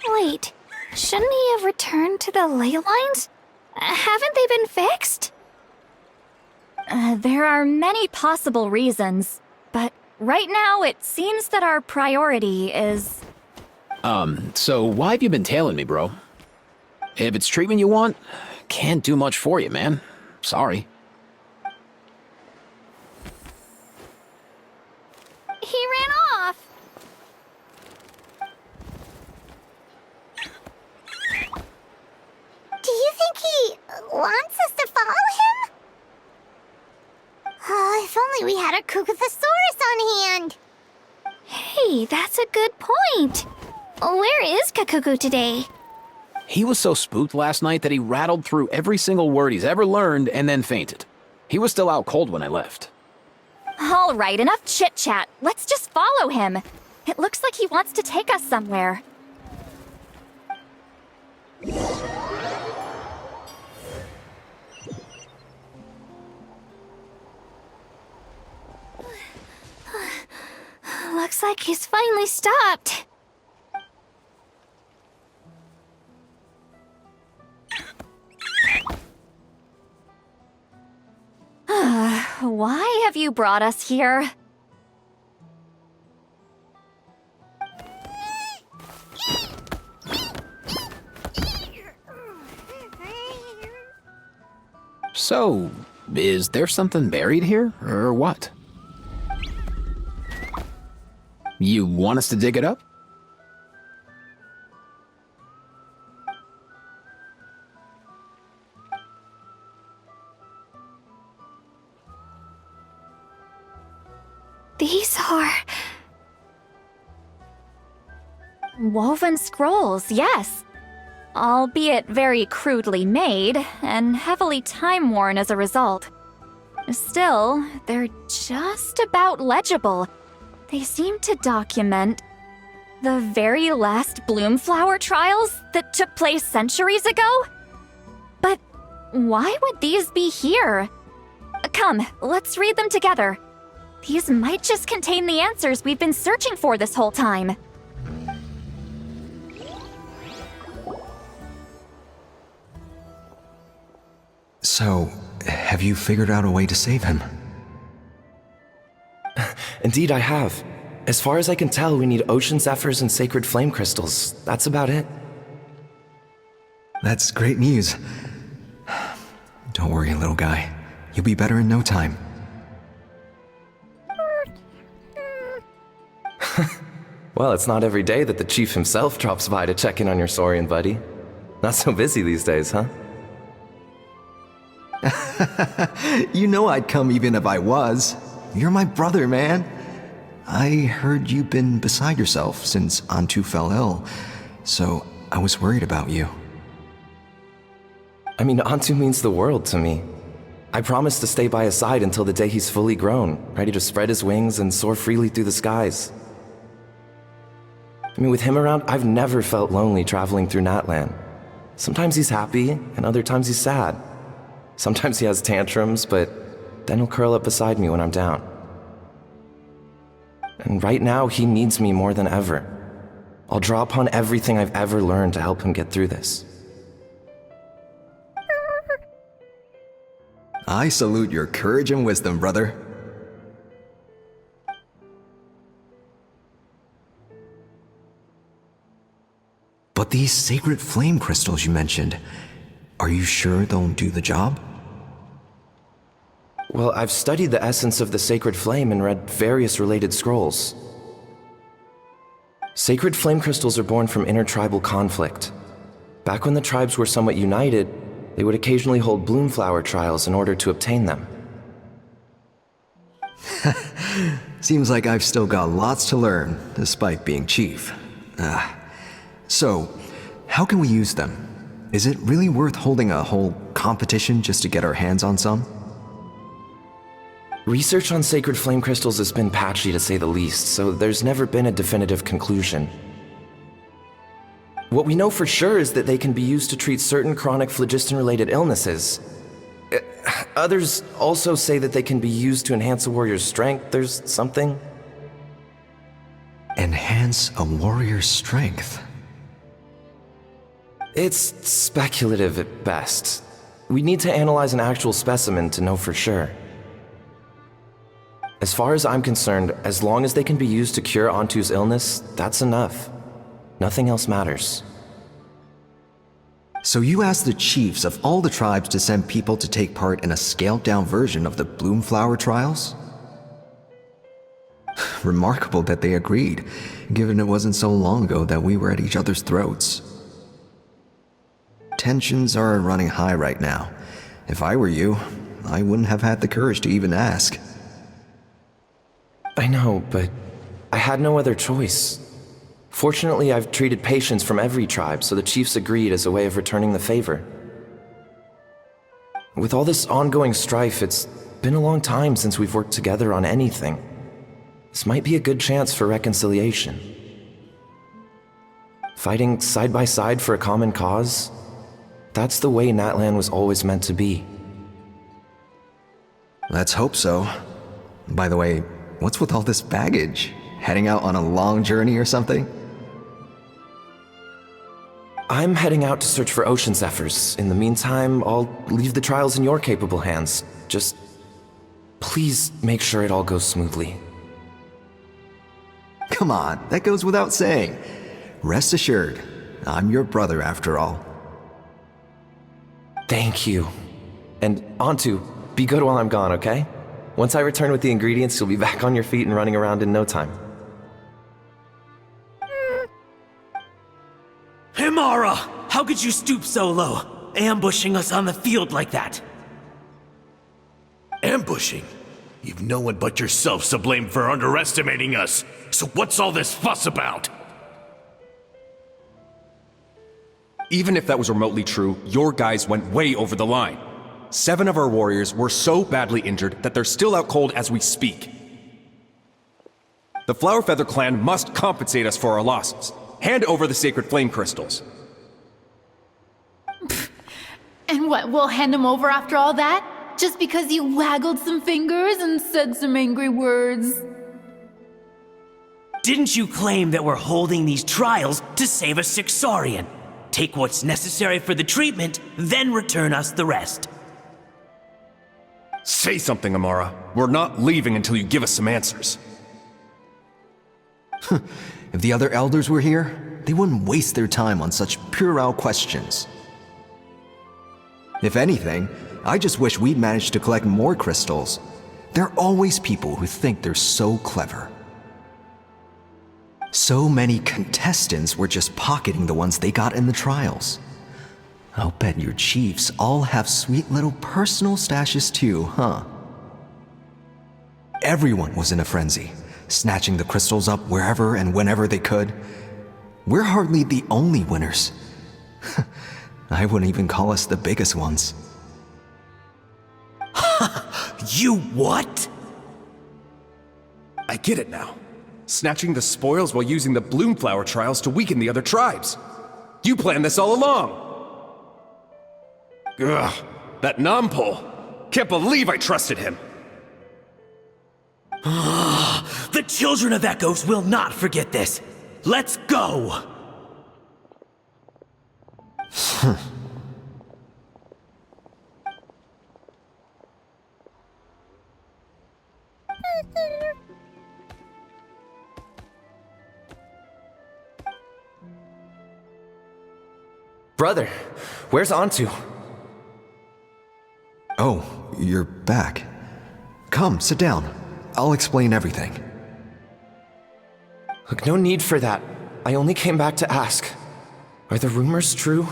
Wait, shouldn't he have returned to the ley lines? Haven't they been fixed? There are many possible reasons, but right now it seems that our priority is... So why have you been tailing me, bro? If it's treatment you want, can't do much for you, man. Sorry. He ran off! Do you think he wants us to follow him? Oh, if only we had a Kukuthosaurus on hand. Hey, that's a good point. Where is Kakuku today? He was so spooked last night that he rattled through every single word he's ever learned and then fainted. He was still out cold when I left. All right, enough chit-chat. Let's just follow him. It looks like he wants to take us somewhere. Looks like he's finally stopped. Why have you brought us here? So, is there something buried here, or what? You want us to dig it up? These are... Woven scrolls, yes. Albeit very crudely made, and heavily time-worn as a result. Still, they're just about legible. They seem to document the very last Bloomflower trials that took place centuries ago? But why would these be here? Come, let's read them together. These might just contain the answers we've been searching for this whole time. So, have you figured out a way to save him? Indeed, I have. As far as I can tell, we need ocean zephyrs and sacred flame crystals. That's about it. That's great news. Don't worry, little guy. You'll be better in no time. Well, it's not every day that the chief himself drops by to check in on your Saurian buddy. Not so busy these days, huh? You know I'd come even if I was. You're my brother, man. I heard you've been beside yourself since Antu fell ill, so I was worried about you. I mean, Antu means the world to me. I promised to stay by his side until the day he's fully grown, ready to spread his wings and soar freely through the skies. I mean, with him around, I've never felt lonely traveling through Natlan. Sometimes he's happy, and other times he's sad. Sometimes he has tantrums, but then he'll curl up beside me when I'm down. And right now, he needs me more than ever. I'll draw upon everything I've ever learned to help him get through this. I salute your courage and wisdom, brother. But these sacred flame crystals you mentioned, are you sure they'll do the job? Well, I've studied the essence of the sacred flame and read various related scrolls. Sacred flame crystals are born from intertribal conflict. Back when the tribes were somewhat united, they would occasionally hold Bloomflower trials in order to obtain them. Seems like I've still got lots to learn, despite being chief. So, how can we use them? Is it really worth holding a whole competition just to get our hands on some? Research on sacred flame crystals has been patchy to say the least, so there's never been a definitive conclusion. What we know for sure is that they can be used to treat certain chronic phlogiston-related illnesses. Others also say that they can be used to enhance a warrior's strength. There's something. Enhance a warrior's strength? It's speculative at best. We need to analyze an actual specimen to know for sure. As far as I'm concerned, as long as they can be used to cure Antu's illness, that's enough. Nothing else matters. So you asked the chiefs of all the tribes to send people to take part in a scaled-down version of the Bloomflower trials? Remarkable that they agreed, given it wasn't so long ago that we were at each other's throats. Tensions are running high right now. If I were you, I wouldn't have had the courage to even ask. I know, but I had no other choice. Fortunately, I've treated patients from every tribe, so the chiefs agreed as a way of returning the favor. With all this ongoing strife, it's been a long time since we've worked together on anything. This might be a good chance for reconciliation. Fighting side by side for a common cause, that's the way Natlan was always meant to be. Let's hope so. By the way, what's with all this baggage? Heading out on a long journey or something? I'm heading out to search for ocean zephyrs. In the meantime, I'll leave the trials in your capable hands. Just please make sure it all goes smoothly. Come on, that goes without saying. Rest assured, I'm your brother after all. Thank you. And Antu, be good while I'm gone, okay? Once I return with the ingredients, you'll be back on your feet and running around in no time. Himara! How could you stoop so low, ambushing us on the field like that? Ambushing? You've no one but yourself to blame for underestimating us. So what's all this fuss about? Even if that was remotely true, your guys went way over the line. 7 of our warriors were so badly injured that they're still out cold as we speak. The Flower Feather clan must compensate us for our losses. Hand over the sacred flame crystals. And what, we'll hand them over after all that? Just because you waggled some fingers and said some angry words? Didn't you claim that we're holding these trials to save a sick Saurian? Take what's necessary for the treatment, then return us the rest. Say something, Amara. We're not leaving until you give us some answers. If the other elders were here, they wouldn't waste their time on such puerile questions. If anything, I just wish we'd managed to collect more crystals. There are always people who think they're so clever. So many contestants were just pocketing the ones they got in the trials. I'll bet your chiefs all have sweet little personal stashes too, huh? Everyone was in a frenzy, snatching the crystals up wherever and whenever they could. We're hardly the only winners. I wouldn't even call us the biggest ones. You what? I get it now. Snatching the spoils while using the Bloomflower trials to weaken the other tribes. You planned this all along! Ugh, that Nampol! Can't believe I trusted him! The children of Echoes will not forget this! Let's go! Brother, where's Antu? Oh, you're back. Come, sit down. I'll explain everything. Look, no need for that. I only came back to ask. Are the rumors true?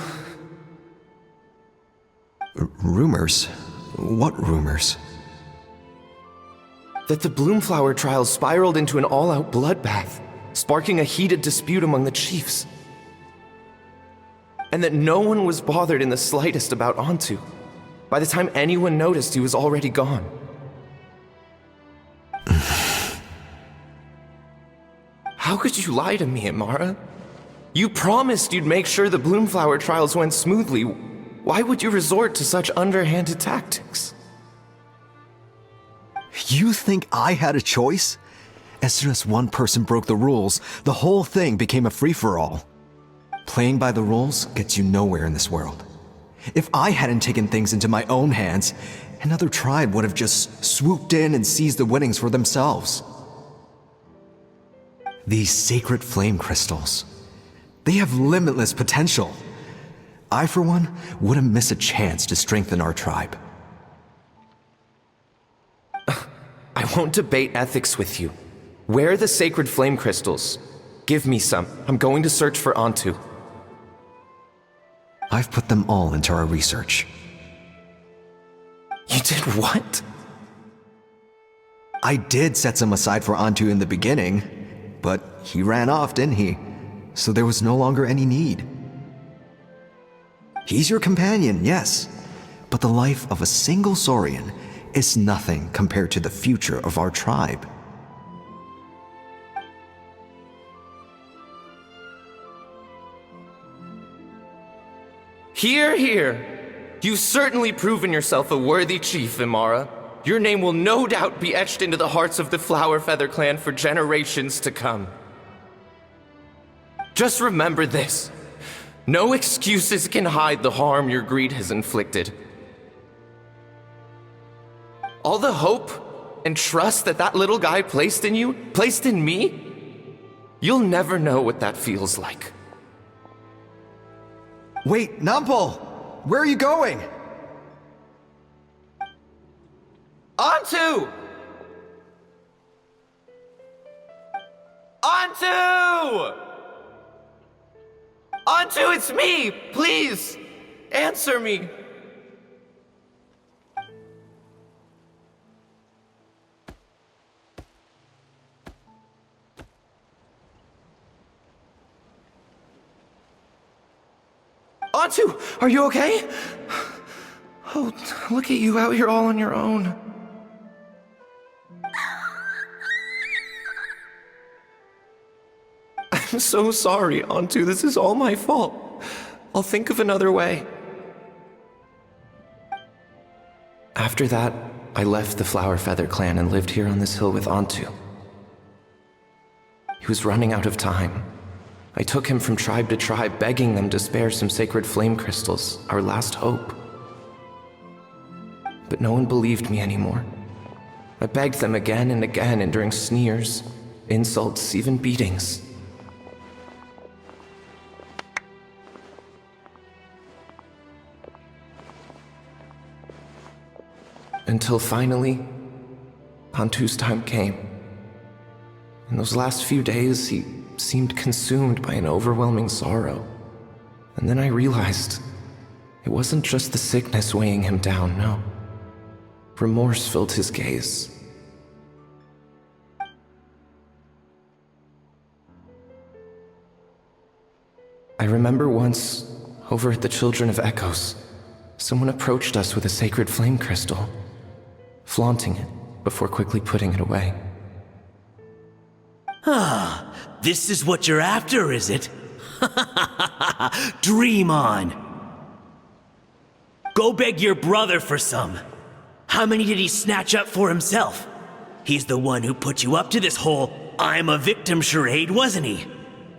Rumors? What rumors? That the Bloomflower trials spiraled into an all-out bloodbath, sparking a heated dispute among the chiefs. And that no one was bothered in the slightest about Antu. By the time anyone noticed, he was already gone. How could you lie to me, Amara? You promised you'd make sure the Bloomflower trials went smoothly. Why would you resort to such underhanded tactics? You think I had a choice? As soon as one person broke the rules, the whole thing became a free-for-all. Playing by the rules gets you nowhere in this world. If I hadn't taken things into my own hands, another tribe would have just swooped in and seized the winnings for themselves. These sacred flame crystals, they have limitless potential. I, for one, wouldn't miss a chance to strengthen our tribe. I won't debate ethics with you. Where are the sacred flame crystals? Give me some. I'm going to search for Antu. I've put them all into our research. You did what? I did set some aside for Antu in the beginning, but he ran off, didn't he? So there was no longer any need. He's your companion, yes, but the life of a single Saurian is nothing compared to the future of our tribe. Hear, hear. You've certainly proven yourself a worthy chief, Imara. Your name will no doubt be etched into the hearts of the Flower Feather clan for generations to come. Just remember this. No excuses can hide the harm your greed has inflicted. All the hope and trust that little guy placed in you, placed in me, you'll never know what that feels like. Wait, Nampal! Where are you going? Antu! Antu! Antu, it's me! Please, answer me! Antu, are you okay? Oh, look at you out here all on your own. I'm so sorry, Antu. This is all my fault. I'll think of another way. After that, I left the Flower Feather clan and lived here on this hill with Antu. He was running out of time. I took him from tribe to tribe, begging them to spare some sacred flame crystals, our last hope. But no one believed me anymore. I begged them again and again, enduring sneers, insults, even beatings. Until finally, Antu's time came. In those last few days, he seemed consumed by an overwhelming sorrow. And then I realized it wasn't just the sickness weighing him down, no. Remorse filled his gaze. I remember once, over at the Children of Echoes, someone approached us with a sacred flame crystal, flaunting it before quickly putting it away. Ah, this is what you're after, is it? Dream on. Go beg your brother for some. How many did he snatch up for himself? He's the one who put you up to this whole I'm a victim charade, wasn't he?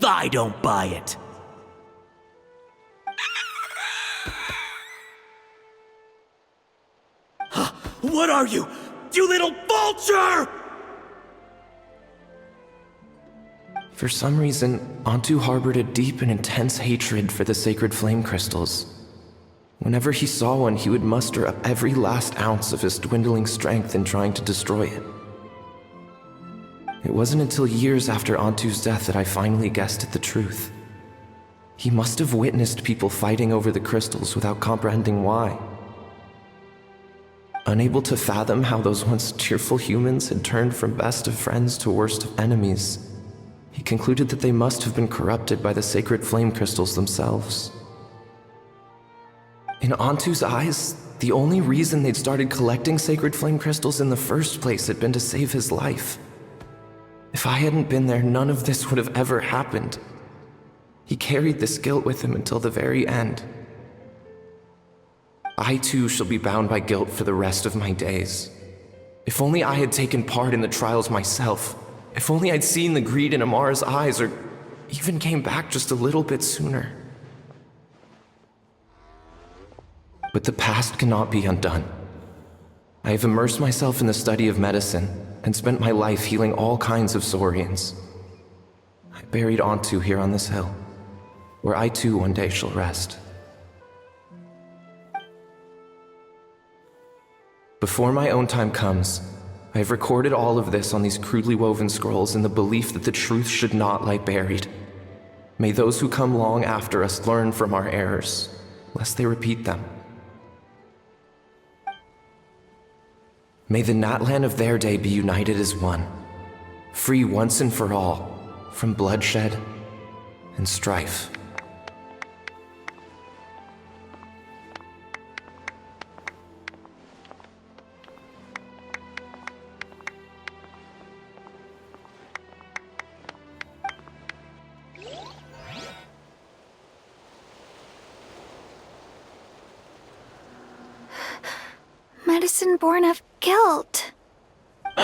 I don't buy it. What are you? You little vulture! For some reason, Antu harbored a deep and intense hatred for the sacred flame crystals. Whenever he saw one, he would muster up every last ounce of his dwindling strength in trying to destroy it. It wasn't until years after Antu's death that I finally guessed at the truth. He must have witnessed people fighting over the crystals without comprehending why. Unable to fathom how those once cheerful humans had turned from best of friends to worst of enemies, he concluded that they must have been corrupted by the sacred flame crystals themselves. In Antu's eyes, the only reason they'd started collecting sacred flame crystals in the first place had been to save his life. If I hadn't been there, none of this would have ever happened. He carried this guilt with him until the very end. I too shall be bound by guilt for the rest of my days. If only I had taken part in the trials myself. If only I'd seen the greed in Amara's eyes, or even came back just a little bit sooner. But the past cannot be undone. I have immersed myself in the study of medicine and spent my life healing all kinds of saurians. I buried Ontu here on this hill, where I too one day shall rest. Before my own time comes, I have recorded all of this on these crudely woven scrolls in the belief that the truth should not lie buried. May those who come long after us learn from our errors, lest they repeat them. May the Natlan of their day be united as one, free once and for all from bloodshed and strife. Medicine born of guilt. So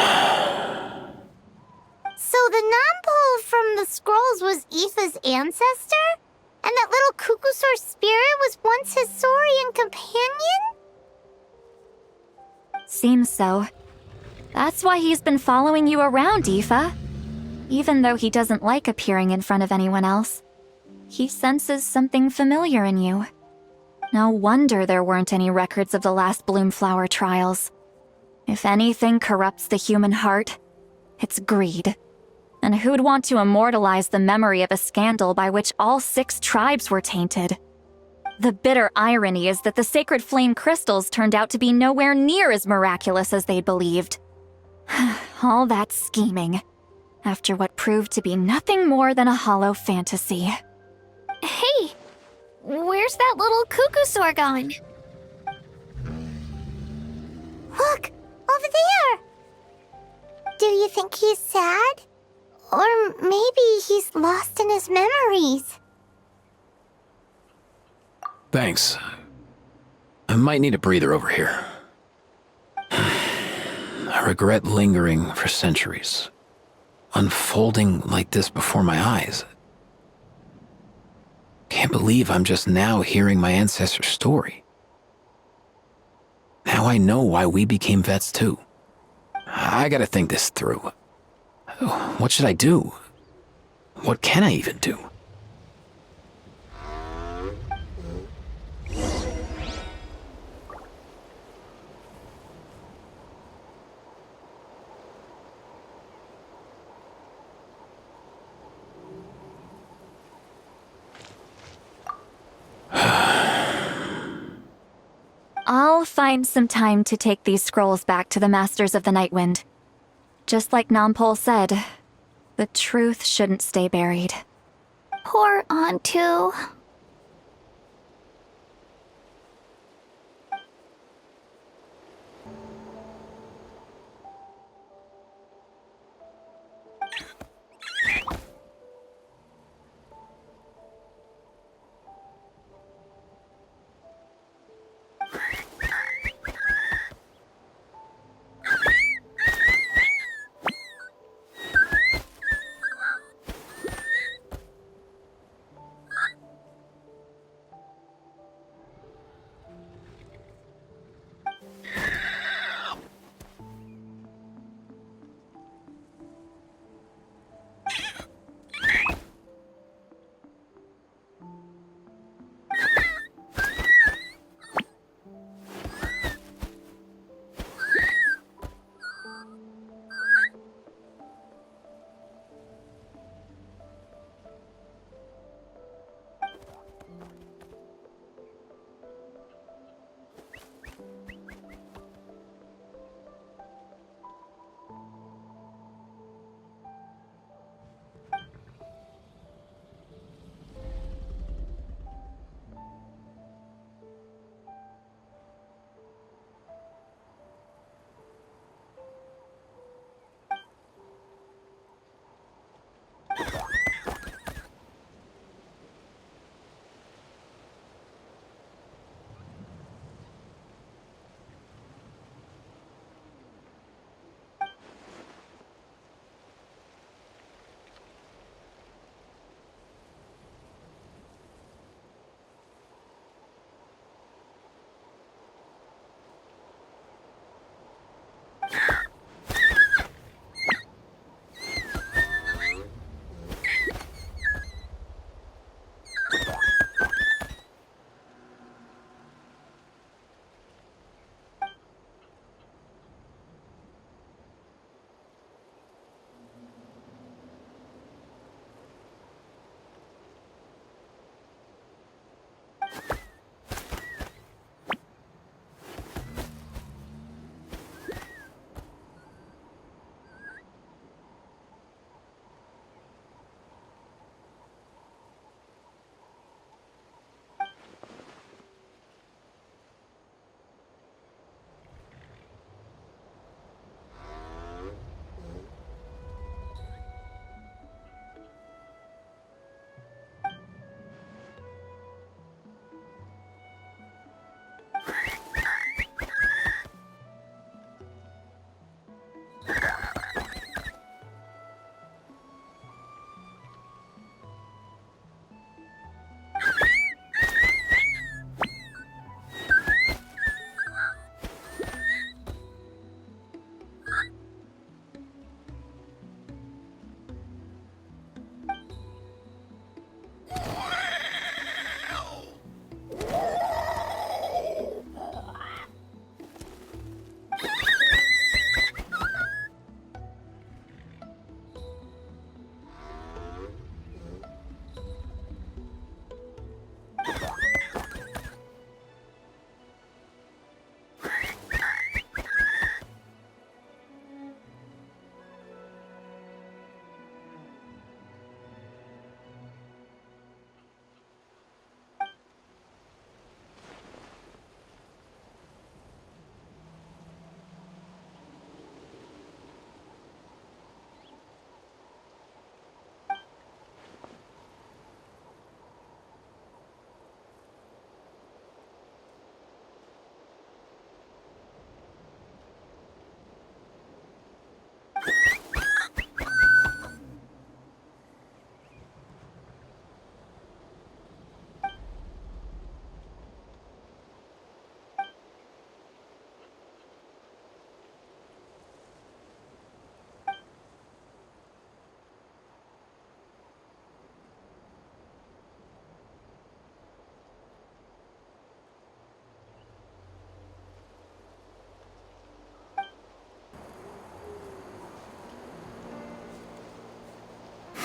the non-pole from the scrolls was Aoife's ancestor? And that little Cuckoosaur spirit was once his saurian companion? Seems so. That's why he's been following you around, Aoife. Even though he doesn't like appearing in front of anyone else, he senses something familiar in you. No wonder there weren't any records of the last Bloomflower trials. If anything corrupts the human heart, it's greed. And who'd want to immortalize the memory of a scandal by which all 6 tribes were tainted? The bitter irony is that the sacred flame crystals turned out to be nowhere near as miraculous as they'd believed. All that scheming, after what proved to be nothing more than a hollow fantasy. Hey! Where's that little Cuckoosaur gone? Look! Over there! Do you think he's sad? Or maybe he's lost in his memories? Thanks. I might need a breather over here. I regret lingering for centuries, unfolding like this before my eyes. Can't believe I'm just now hearing my ancestor's story. Now I know why we became vets too. I gotta think this through. What should I do? What can I even do? I'll find some time to take these scrolls back to the Masters of the Nightwind. Just like Nampol said, the truth shouldn't stay buried. Poor Ontu.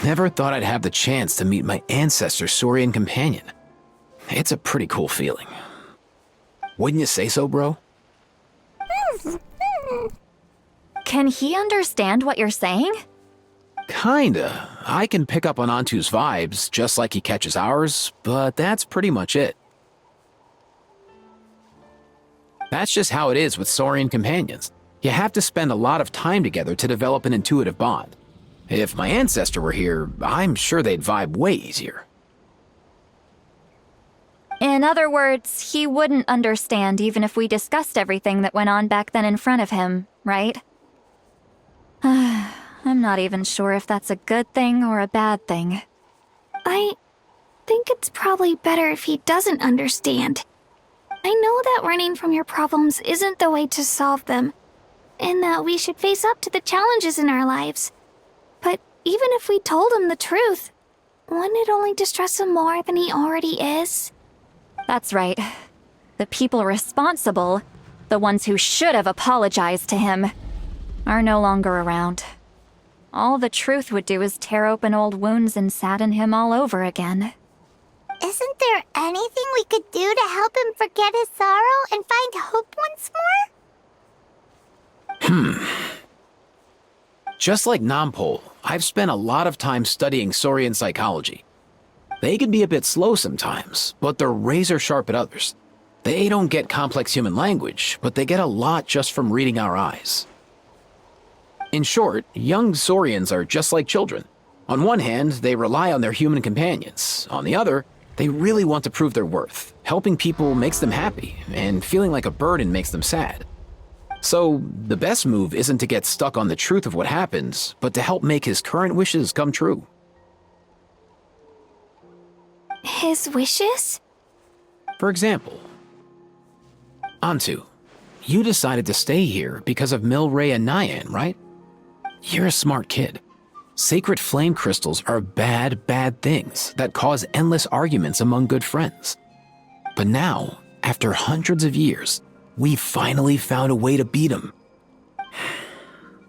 Never thought I'd have the chance to meet my ancestor Saurian companion. It's a pretty cool feeling. Wouldn't you say so, bro? Can he understand what you're saying? Kinda. I can pick up on Antu's vibes, just like he catches ours, but that's pretty much it. That's just how it is with Saurian companions. You have to spend a lot of time together to develop an intuitive bond. If my ancestor were here, I'm sure they'd vibe way easier. In other words, he wouldn't understand even if we discussed everything that went on back then in front of him, right? I'm not even sure if that's a good thing or a bad thing. I think it's probably better if he doesn't understand. I know that running from your problems isn't the way to solve them, and that we should face up to the challenges in our lives. But even if we told him the truth, wouldn't it only distress him more than he already is? That's right. The people responsible, the ones who should have apologized to him, are no longer around. All the truth would do is tear open old wounds and sadden him all over again. Isn't there anything we could do to help him forget his sorrow and find hope once more? Just like Nampol, I've spent a lot of time studying Saurian psychology. They can be a bit slow sometimes, but they're razor sharp at others. They don't get complex human language, but they get a lot just from reading our eyes. In short, young Saurians are just like children. On one hand, they rely on their human companions. On the other, they really want to prove their worth. Helping people makes them happy, and feeling like a burden makes them sad. So, the best move isn't to get stuck on the truth of what happens, but to help make his current wishes come true. His wishes? For example, Antu, you decided to stay here because of Milray and Nyan, right? You're a smart kid. Sacred flame crystals are bad, bad things that cause endless arguments among good friends. But now, after hundreds of years, we finally found a way to beat them.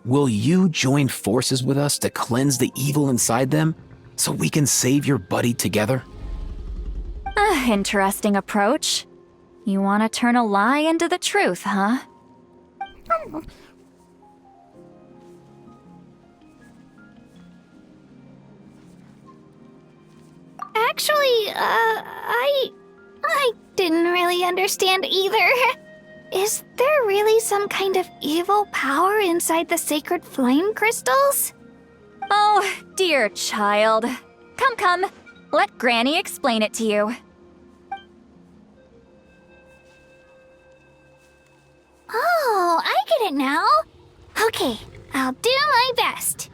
Will you join forces with us to cleanse the evil inside them so we can save your buddy together? Interesting approach. You want to turn a lie into the truth, huh? Actually, I didn't really understand either. Is there really some kind of evil power inside the sacred flame crystals? Oh, dear child. Come. Let Granny explain it to you. Oh, I get it now. Okay, I'll do my best.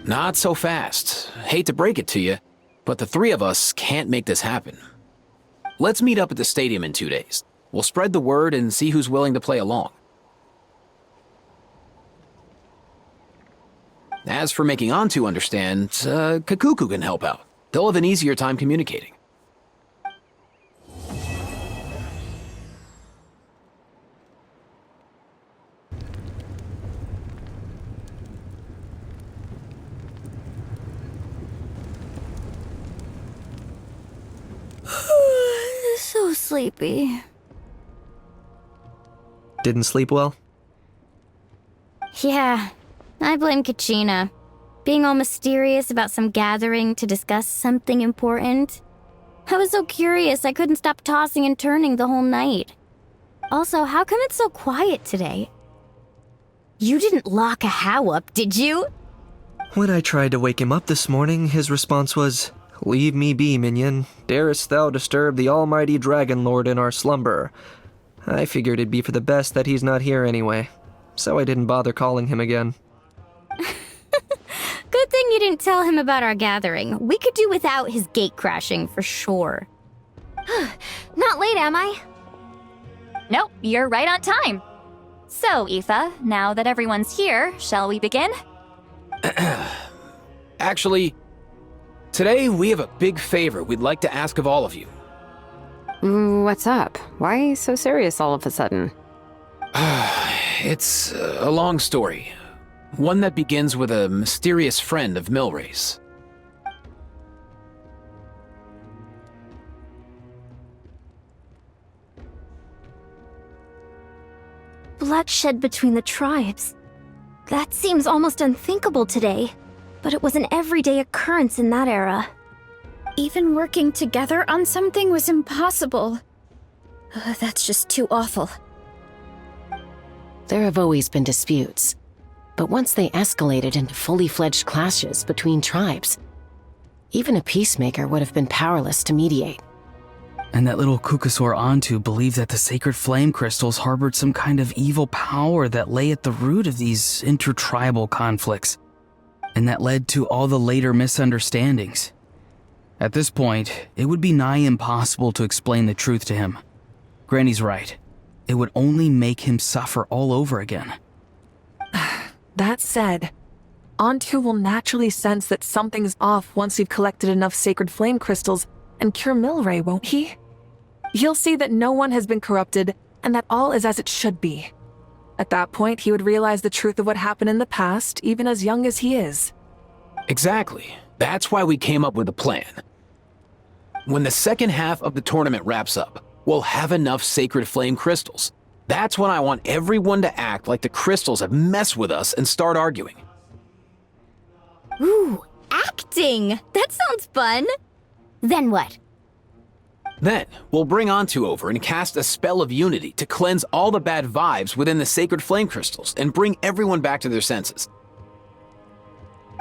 Not so fast. Hate to break it to you, but the three of us can't make this happen. Let's meet up at the stadium in 2 days. We'll spread the word and see who's willing to play along. As for making Antu understand, Kakuku can help out. They'll have an easier time communicating. So sleepy. Didn't sleep well? Yeah, I blame Kachina. Being all mysterious about some gathering to discuss something important. I was so curious I couldn't stop tossing and turning the whole night. Also, how come it's so quiet today? You didn't lock a How up, did you? When I tried to wake him up this morning, his response was, "Leave me be, minion. Darest thou disturb the almighty Dragon Lord in our slumber?" I figured it'd be for the best that he's not here anyway, so I didn't bother calling him again. Good thing you didn't tell him about our gathering. We could do without his gate crashing for sure. Not late, am I? Nope, you're right on time. So, Aoife, now that everyone's here, shall we begin? Actually, today we have a big favor we'd like to ask of all of you. What's up? Why so serious all of a sudden? It's a long story. One that begins with a mysterious friend of Milray's. Bloodshed between the tribes. That seems almost unthinkable today, but it was an everyday occurrence in that era. Even working together on something was impossible. That's just too awful. There have always been disputes, but once they escalated into fully fledged clashes between tribes, even a peacemaker would have been powerless to mediate. And that little Kukusor Antu believed that the sacred flame crystals harbored some kind of evil power that lay at the root of these intertribal conflicts, and that led to all the later misunderstandings. At this point, it would be nigh impossible to explain the truth to him. Granny's right. It would only make him suffer all over again. That said, Antu will naturally sense that something's off once we've collected enough sacred flame crystals and cure Milray, won't he? He'll see that no one has been corrupted and that all is as it should be. At that point, he would realize the truth of what happened in the past, even as young as he is. Exactly. That's why we came up with a plan. When the second half of the tournament wraps up, we'll have enough sacred flame crystals. That's when I want everyone to act like the crystals have messed with us and start arguing. Ooh, acting! That sounds fun! Then what? Then, we'll bring Antu over and cast a spell of unity to cleanse all the bad vibes within the sacred flame crystals and bring everyone back to their senses.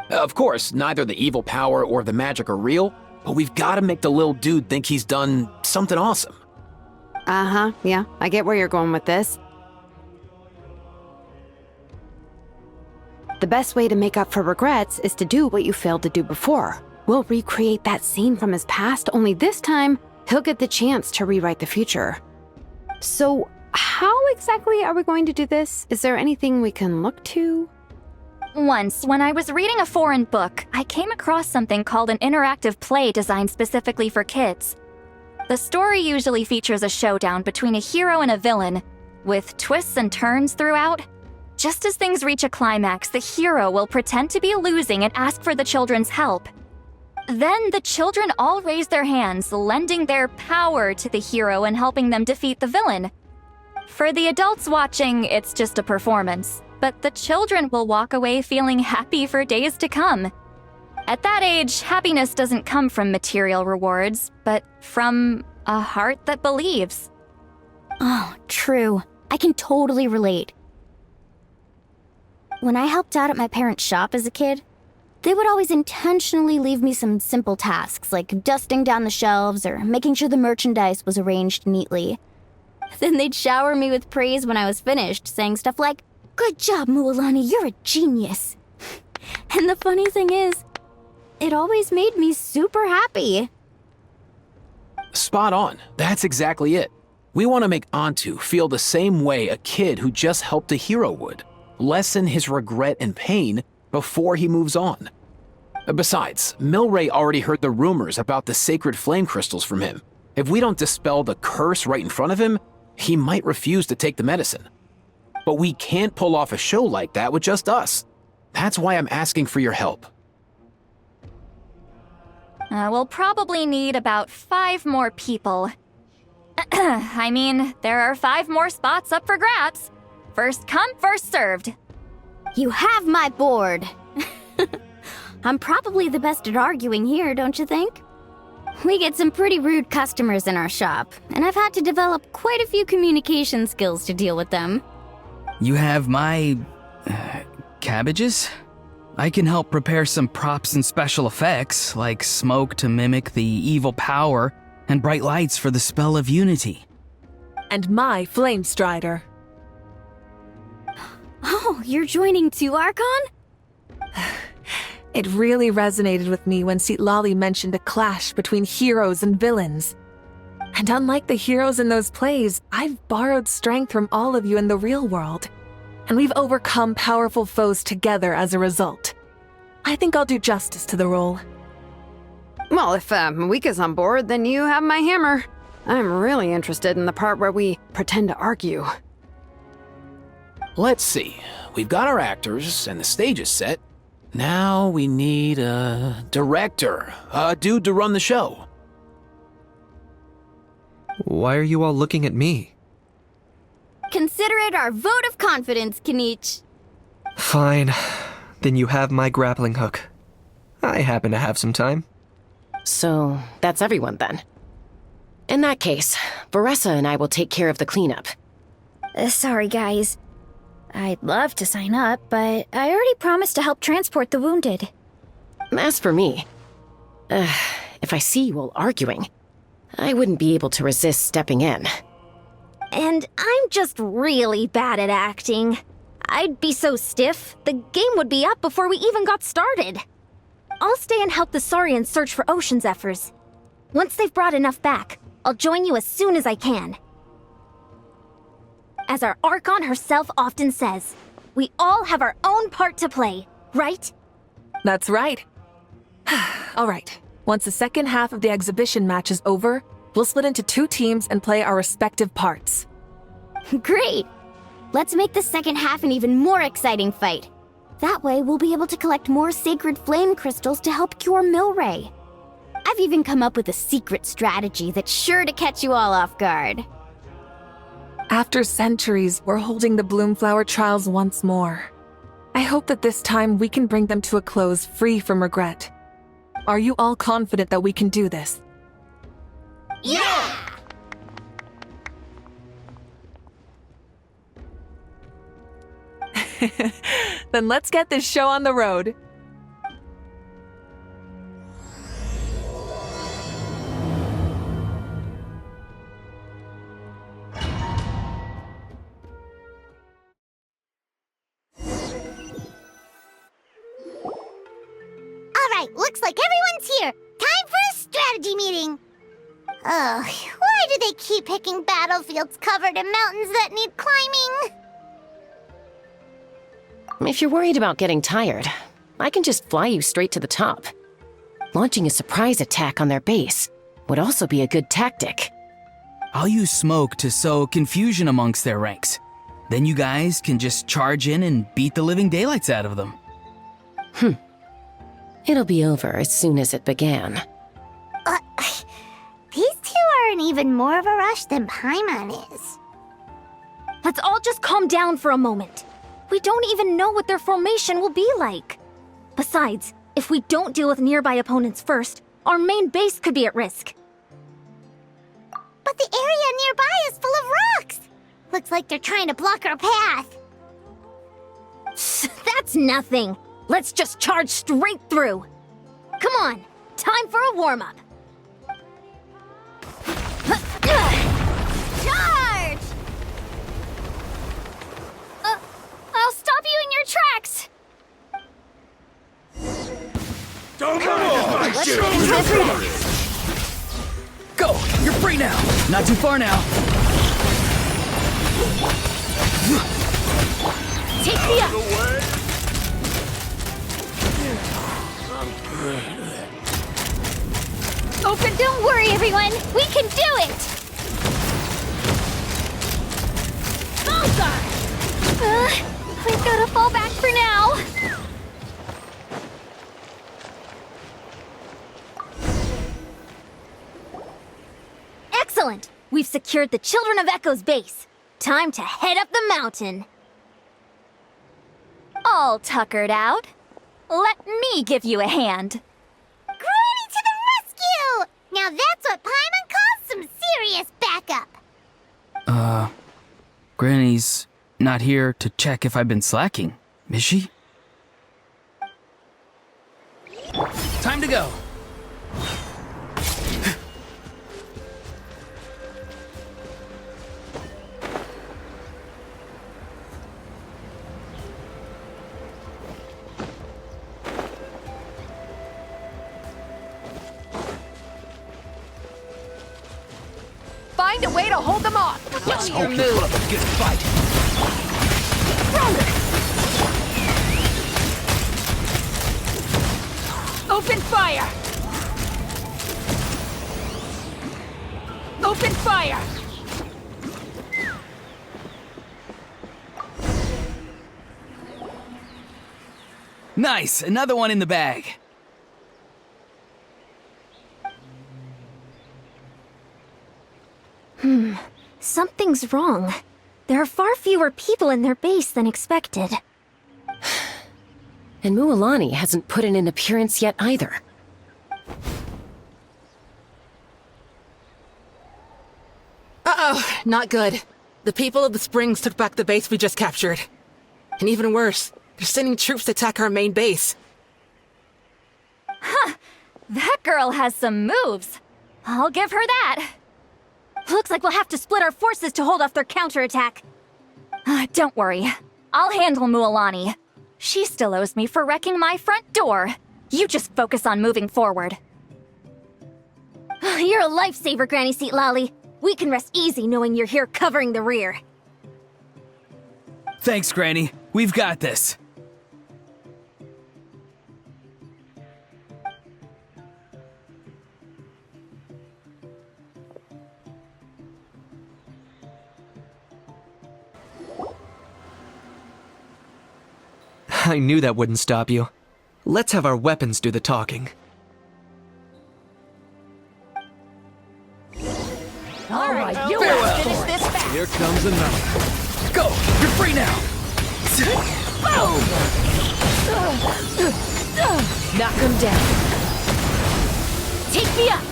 Of course, neither the evil power or the magic are real, but we've got to make the little dude think he's done something awesome. Uh-huh, yeah, I get where you're going with this. The best way to make up for regrets is to do what you failed to do before. We'll recreate that scene from his past, only this time, he'll get the chance to rewrite the future. So, how exactly are we going to do this? Is there anything we can look to? Once, when I was reading a foreign book, I came across something called an interactive play designed specifically for kids. The story usually features a showdown between a hero and a villain, with twists and turns throughout. Just as things reach a climax, the hero will pretend to be losing and ask for the children's help. Then the children all raise their hands, lending their power to the hero and helping them defeat the villain. For the adults watching, it's just a performance, but the children will walk away feeling happy for days to come. At that age, happiness doesn't come from material rewards, but from a heart that believes. Oh, true. I can totally relate. When I helped out at my parents' shop as a kid, they would always intentionally leave me some simple tasks like dusting down the shelves or making sure the merchandise was arranged neatly. Then they'd shower me with praise when I was finished, saying stuff like, "Good job, Mualani, you're a genius." And the funny thing is, it always made me super happy. Spot on. That's exactly it. We want to make Antu feel the same way a kid who just helped a hero would. Lessen his regret and pain before he moves on. Besides, Milray already heard the rumors about the sacred flame crystals from him. If we don't dispel the curse right in front of him, he might refuse to take the medicine. But we can't pull off a show like that with just us. That's why I'm asking for your help. We'll probably need about 5 more people. I mean, there are 5 more spots up for grabs. First come, first served. You have my board. I'm probably the best at arguing here, don't you think? We get some pretty rude customers in our shop, and I've had to develop quite a few communication skills to deal with them. You have my... cabbages? I can help prepare some props and special effects, like smoke to mimic the evil power, and bright lights for the spell of unity. And my flame strider. Oh, you're joining too, Archon? It really resonated with me when Citlali mentioned a clash between heroes and villains. And unlike the heroes in those plays, I've borrowed strength from all of you in the real world. And we've overcome powerful foes together as a result. I think I'll do justice to the role. Well, if Mawika's on board, then you have my hammer. I'm really interested in the part where we pretend to argue. Let's see. we've got our actors and the stage is set. Now we need a director, a dude to run the show. Why are you all looking at me? Consider it our vote of confidence, Kinich. Fine. Then you have my grappling hook. I happen to have some time. So, that's everyone then. In that case, Varessa and I will take care of the cleanup. Sorry, guys. I'd love to sign up, but I already promised to help transport the wounded. As for me, if I see you all arguing, I wouldn't be able to resist stepping in. And I'm just really bad at acting. I'd be so stiff, the game would be up before we even got started. I'll stay and help the Saurians search for ocean zephyrs. Once they've brought enough back, I'll join you as soon as I can. As our Archon herself often says, we all have our own part to play, right? That's right. All right. Once the second half of the exhibition match is over, we'll split into 2 teams and play our respective parts. Great! Let's make the second half an even more exciting fight. That way, we'll be able to collect more sacred flame crystals to help cure Milray. I've even come up with a secret strategy that's sure to catch you all off guard. After centuries, we're holding the Bloomflower trials once more. I hope that this time we can bring them to a close free from regret. Are you all confident that we can do this? Yeah! Then let's get this show on the road. Alright, looks like everyone's here. Time for a strategy meeting. Ugh, why do they keep picking battlefields covered in mountains that need climbing? If you're worried about getting tired, I can just fly you straight to the top. Launching a surprise attack on their base would also be a good tactic. I'll use smoke to sow confusion amongst their ranks. Then you guys can just charge in and beat the living daylights out of them. It'll be over as soon as it began. These two are in even more of a rush than Paimon is. Let's all just calm down for a moment. We don't even know what their formation will be like. Besides, if we don't deal with nearby opponents first, our main base could be at risk. But the area nearby is full of rocks. Looks like they're trying to block our path. That's nothing. Let's just charge straight through. Come on, time for a warm-up. Charge! I'll stop you in your tracks! Go! You're free now! Not too far now! Take me up! Open, don't worry, everyone! We can do it! Bullseye! We've got to fall back for now. Excellent! We've secured the Children of Echo's base. Time to head up the mountain. All tuckered out. Let me give you a hand. Granny to the rescue! Now that's what Paimon calls some serious backup. Granny's not here to check if I've been slacking, is she? Time to go. Find a way to hold them off. Let's hope you put up a good fight. Open fire! Open fire! Nice, another one in the bag. Something's wrong. There are far fewer people in their base than expected. And Mualani hasn't put in an appearance yet either. Uh-oh, not good. The people of the Springs took back the base we just captured. And even worse, they're sending troops to attack our main base. Huh. That girl has some moves. I'll give her that. Looks like we'll have to split our forces to hold off their counterattack. Don't worry. I'll handle Mualani. She still owes me for wrecking my front door. You just focus on moving forward. You're a lifesaver, Granny Seat Lolly. We can rest easy knowing you're here covering the rear. Thanks, Granny. We've got this. I knew that wouldn't stop you. Let's have our weapons do the talking. All right, you will finish this fast. Here comes another. Go! You're free now! Boom! Knock him down. Take me up.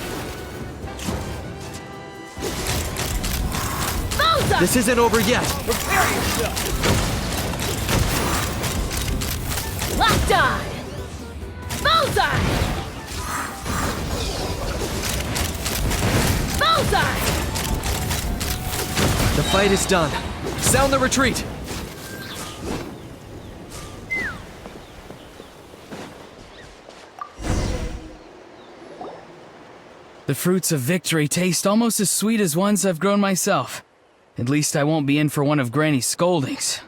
Bullseye! This isn't over yet. Prepare yourself. Locked on. Bullseye! Bullseye! The fight is done. Sound the retreat! The fruits of victory taste almost as sweet as ones I've grown myself. At least I won't be in for one of Granny's scoldings.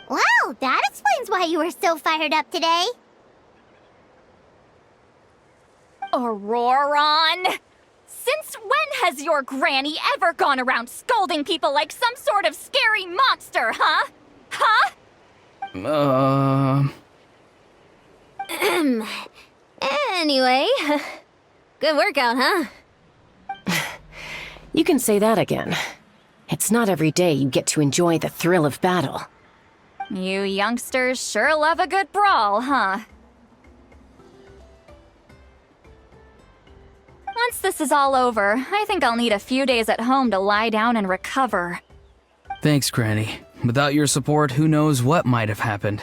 Well, that explains why you were so fired up today. Auroron! Since when has your granny ever gone around scolding people like some sort of scary monster, huh? Huh? Anyway, good workout, huh? You can say that again. It's not every day you get to enjoy the thrill of battle. You youngsters sure love a good brawl, huh? Once this is all over, I think I'll need a few days at home to lie down and recover. Thanks, Granny. Without your support, who knows what might have happened.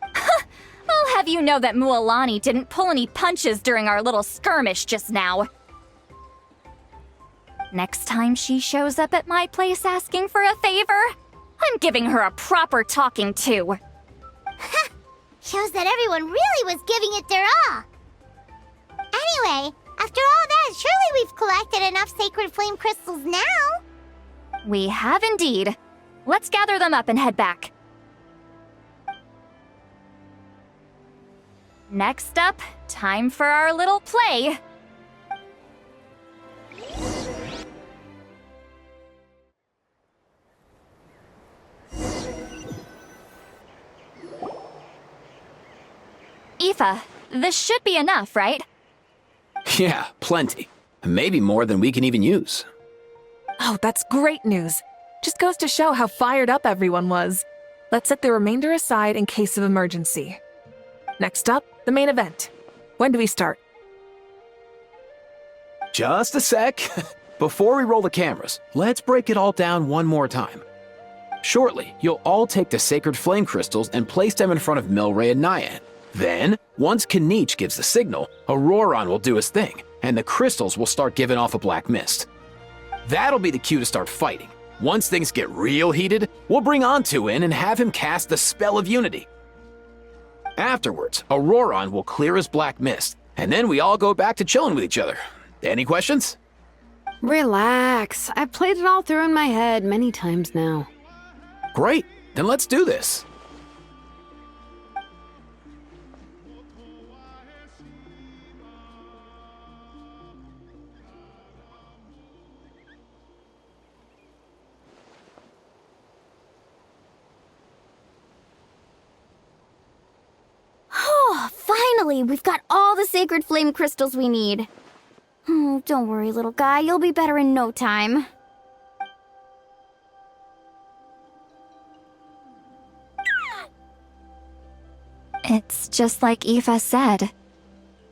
I'll have you know that Mualani didn't pull any punches during our little skirmish just now. Next time she shows up at my place asking for a favor, I'm giving her a proper talking to. Shows that everyone really was giving it their all. Anyway, after all that, surely we've collected enough sacred flame crystals now. We have indeed. Let's gather them up and head back. Next up, time for our little play. Aoife, this should be enough, right? Yeah, plenty. Maybe more than we can even use. Oh, that's great news. Just goes to show how fired up everyone was. Let's set the remainder aside in case of emergency. Next up, the main event. When do we start? Just a sec. Before we roll the cameras, let's break it all down one more time. Shortly, you'll all take the sacred flame crystals and place them in front of Milray and Nyan. Then, once Kanich gives the signal, Auroron will do his thing, and the crystals will start giving off a black mist. That'll be the cue to start fighting. Once things get real heated, we'll bring Antu in and have him cast the Spell of Unity. Afterwards, Auroron will clear his black mist, and then we all go back to chilling with each other. Any questions? Relax. I've played it all through in my head many times now. Great, then let's do this. Finally, we've got all the sacred flame crystals we need. Oh, don't worry, little guy. You'll be better in no time. It's just like Eva said.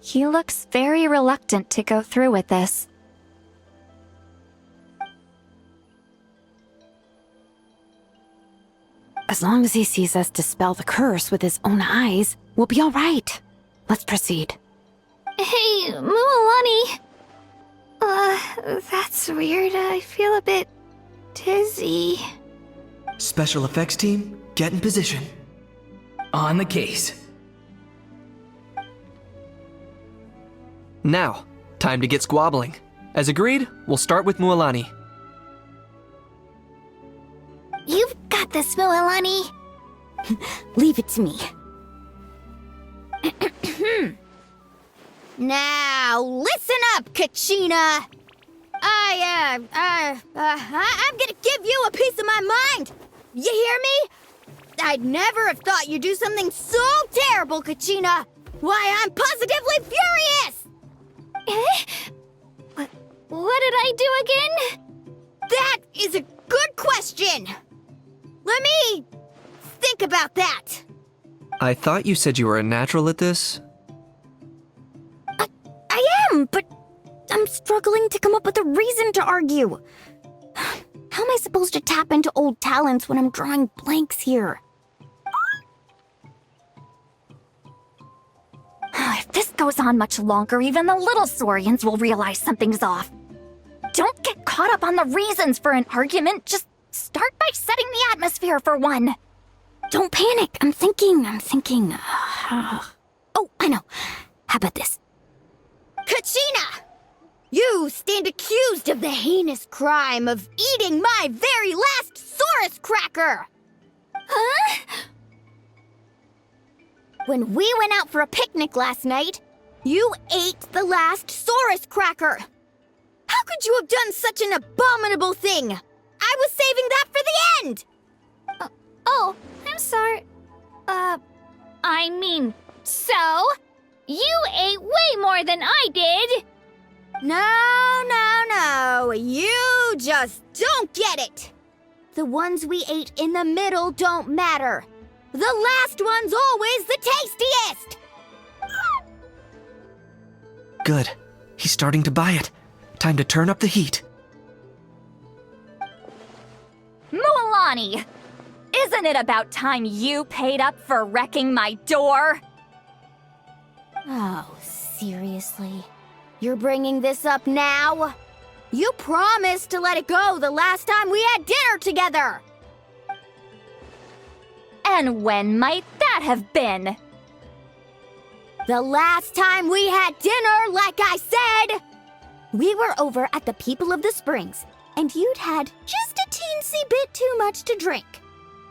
He looks very reluctant to go through with this. As long as he sees us dispel the curse with his own eyes, we'll be all right. Let's proceed. Hey, Mualani. That's weird. I feel a bit dizzy. Special effects team, get in position. On the case. Now, time to get squabbling. As agreed, we'll start with Mualani. You've got this, Mualani. Leave it to me. Now, listen up, Kachina! I'm gonna give you a piece of my mind! You hear me? I'd never have thought you'd do something so terrible, Kachina! Why, I'm positively furious! What did I do again? That is a good question! Let me think about that. I thought you said you were a natural at this. I am, but I'm struggling to come up with a reason to argue. How am I supposed to tap into old talents when I'm drawing blanks here? If this goes on much longer, even the little Saurians will realize something's off. Don't get caught up on the reasons for an argument. Just start by setting the atmosphere for one. Don't panic. I'm thinking. Oh, I know. How about this? Kachina! You stand accused of the heinous crime of eating my very last Saurus cracker! Huh? When we went out for a picnic last night, you ate the last Saurus cracker! How could you have done such an abominable thing? I was saving that for the end! Oh, I'm sorry. I mean, so? You ate way more than I did! No. You just don't get it! The ones we ate in the middle don't matter. The last one's always the tastiest! Good. He's starting to buy it. Time to turn up the heat. Mualani! Isn't it about time you paid up for wrecking my door? Oh, seriously? You're bringing this up now? You promised to let it go the last time we had dinner together! And when might that have been? The last time we had dinner, like I said! We were over at the People of the Springs, and you'd had just a teensy bit too much to drink.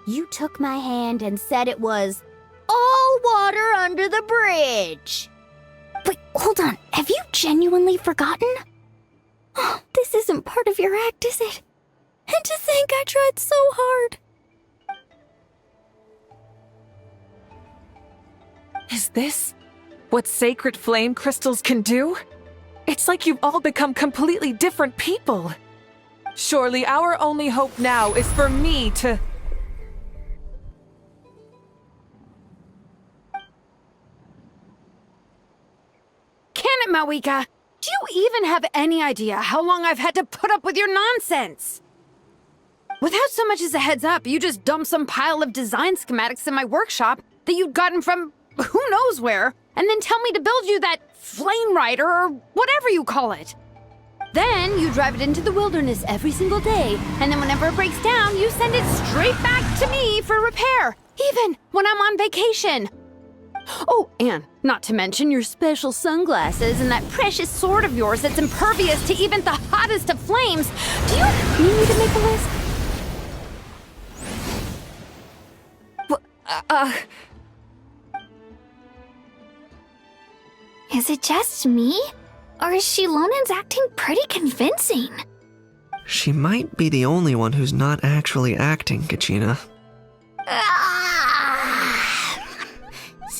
You took my hand and said it was all water under the bridge. Wait, hold on. Have you genuinely forgotten? Oh, this isn't part of your act, is it? And to think I tried so hard. Is this what sacred flame crystals can do? It's like you've all become completely different people. Surely our only hope now is for me to... Can it, Mawika? Do you even have any idea how long I've had to put up with your nonsense? Without so much as a heads up, you just dumped some pile of design schematics in my workshop that you'd gotten from who knows where, and then tell me to build you that flame rider or whatever you call it. Then you drive it into the wilderness every single day, and then whenever it breaks down, you send it straight back to me for repair, even when I'm on vacation. Oh, and not to mention your special sunglasses and that precious sword of yours that's impervious to even the hottest of flames. Do you need me to make a list? Is it just me? Or is Shilonen's acting pretty convincing? She might be the only one who's not actually acting, Kachina.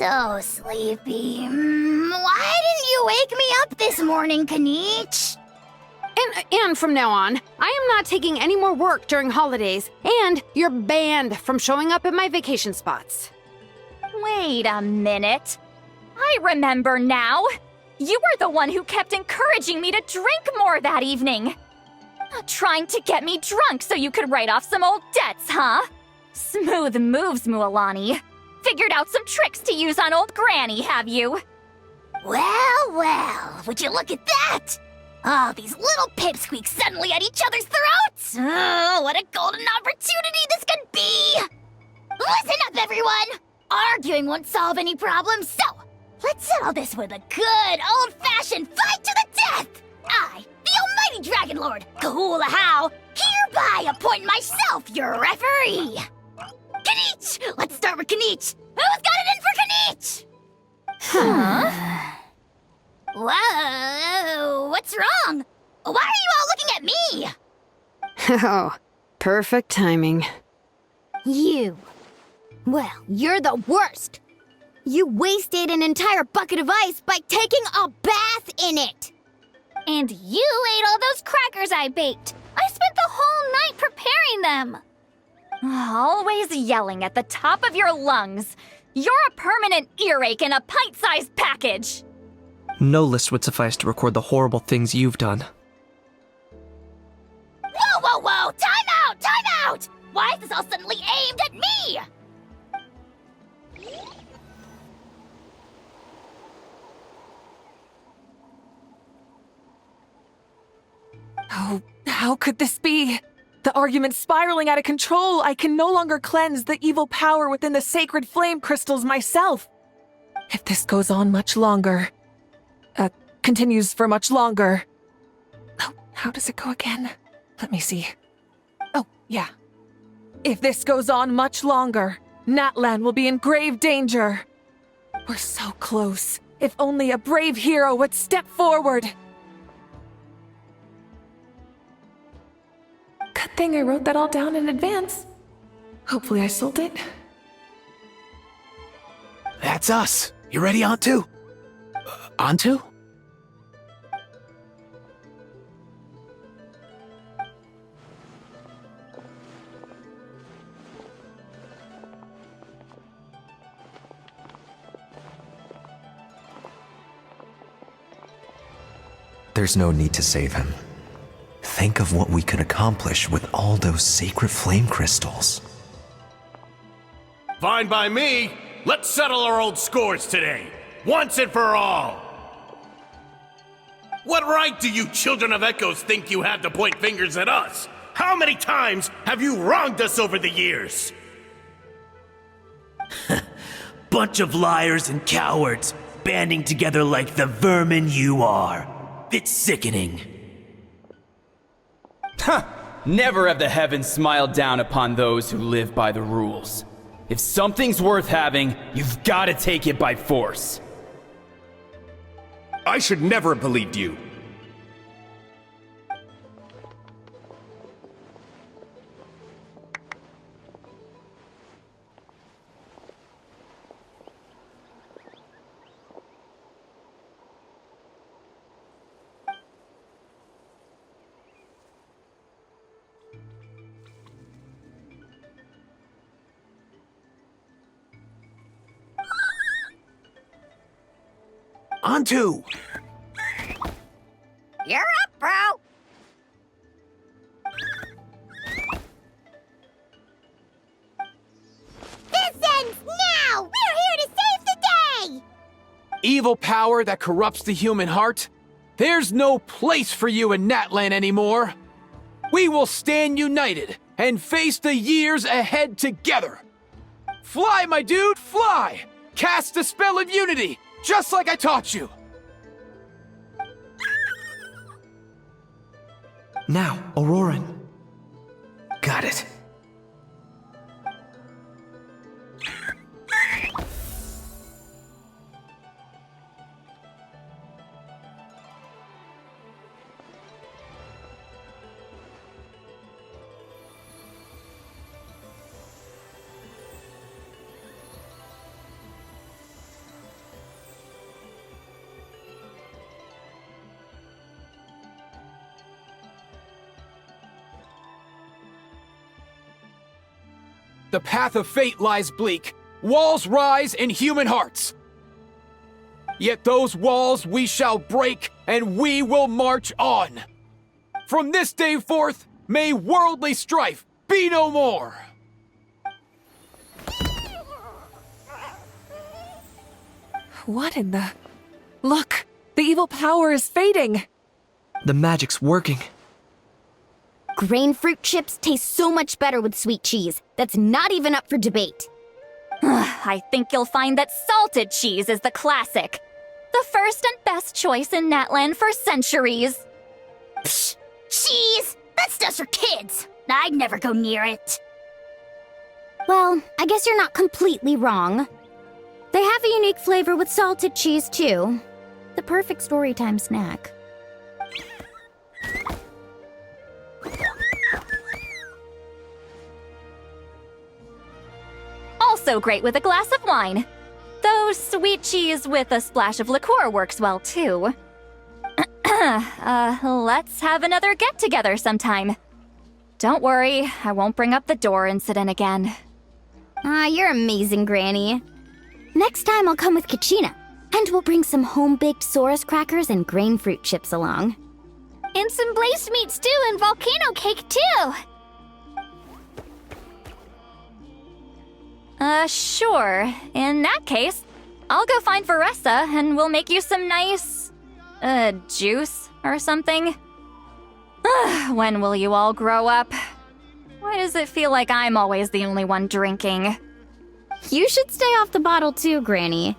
so sleepy. Why didn't you wake me up this morning, Kanich? And from now on, I am not taking any more work during holidays, and you're banned from showing up at my vacation spots. Wait a minute. I remember now. You were the one who kept encouraging me to drink more that evening. Trying to get me drunk so you could write off some old debts, huh? Smooth moves, Mualani. Figured out some tricks to use on old Granny, have you? Well, would you look at that? Oh, these little pipsqueaks suddenly at each other's throats! Oh, what a golden opportunity this could be! Listen up, everyone! Arguing won't solve any problems, so let's settle this with a good old-fashioned fight to the death! I, the almighty Dragon Lord, Kahula How, hereby appoint myself your referee! Kanich! Let's start with Kanich! Who's got it in for Kanich? Huh? Whoa, what's wrong? Why are you all looking at me? Oh, perfect timing. You. Well, you're the worst. You wasted an entire bucket of ice by taking a bath in it. And you ate all those crackers I baked. I spent the whole night preparing them. Always yelling at the top of your lungs. You're a permanent earache in a pint-sized package. No list would suffice to record the horrible things you've done. Whoa! Time out! Why is this all suddenly aimed at me? Oh, how could this be? The argument's spiraling out of control. I can no longer cleanse the evil power within the sacred flame crystals myself. If this goes on much longer, continues for much longer. Oh, how does it go again? Let me see. Oh, yeah. If this goes on much longer, Natlan will be in grave danger. We're so close. If only a brave hero would step forward. Good thing I wrote that all down in advance. Hopefully I sold it. That's us. You ready, Antu? Antu? There's no need to save him. Think of what we could accomplish with all those sacred flame crystals. Fine by me. Let's settle our old scores today, once and for all. What right do you children of Echoes think you have to point fingers at us? How many times have you wronged us over the years? Bunch of liars and cowards, banding together like the vermin you are. It's sickening. Never have the heavens smiled down upon those who live by the rules. If something's worth having, you've got to take it by force. I should never have believed you. Antu! You're up, bro! This ends now! We're here to save the day! Evil power that corrupts the human heart? There's no place for you in Natlan anymore! We will stand united and face the years ahead together! Fly, my dude, fly! Cast a spell of unity, just like I taught you! Now, Auroran. Got it. The path of fate lies bleak. Walls rise in human hearts. Yet those walls we shall break, and we will march on. From this day forth, may worldly strife be no more. What in the... Look! The evil power is fading! The magic's working. Grain fruit chips taste so much better with sweet cheese. That's not even up for debate. I think you'll find that salted cheese is the classic. The first and best choice in Natland for centuries. Psh! Cheese! That's just for kids! I'd never go near it. Well, I guess you're not completely wrong. They have a unique flavor with salted cheese, too. The perfect storytime snack. Also great with a glass of wine. Though sweet cheese with a splash of liqueur works well, too. Let's have another get-together sometime. Don't worry, I won't bring up the door incident again. You're amazing, Granny. Next time I'll come with Kachina, and we'll bring some home-baked Saurus crackers and grain fruit chips along. And some blazed meat stew and volcano cake, too! Sure. In that case, I'll go find Varessa and we'll make you some nice, juice or something. When will you all grow up? Why does it feel like I'm always the only one drinking? You should stay off the bottle too, Granny.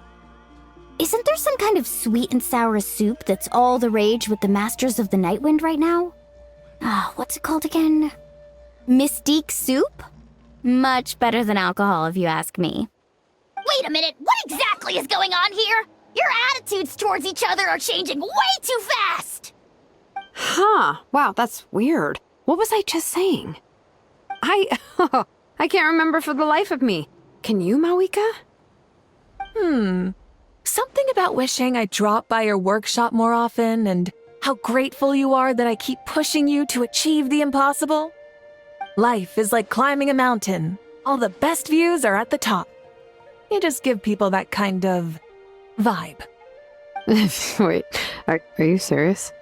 Isn't there some kind of sweet and sour soup that's all the rage with the Masters of the Nightwind right now? What's it called again? Mystique soup? Much better than alcohol, if you ask me. Wait a minute, what exactly is going on here? Your attitudes towards each other are changing way too fast! Huh. Wow, that's weird. What was I just saying? I can't remember for the life of me. Can you, Mawika? Something about wishing I dropped by your workshop more often and how grateful you are that I keep pushing you to achieve the impossible. Life is like climbing a mountain. All the best views are at the top. You just give people that kind of vibe. Wait, are you serious?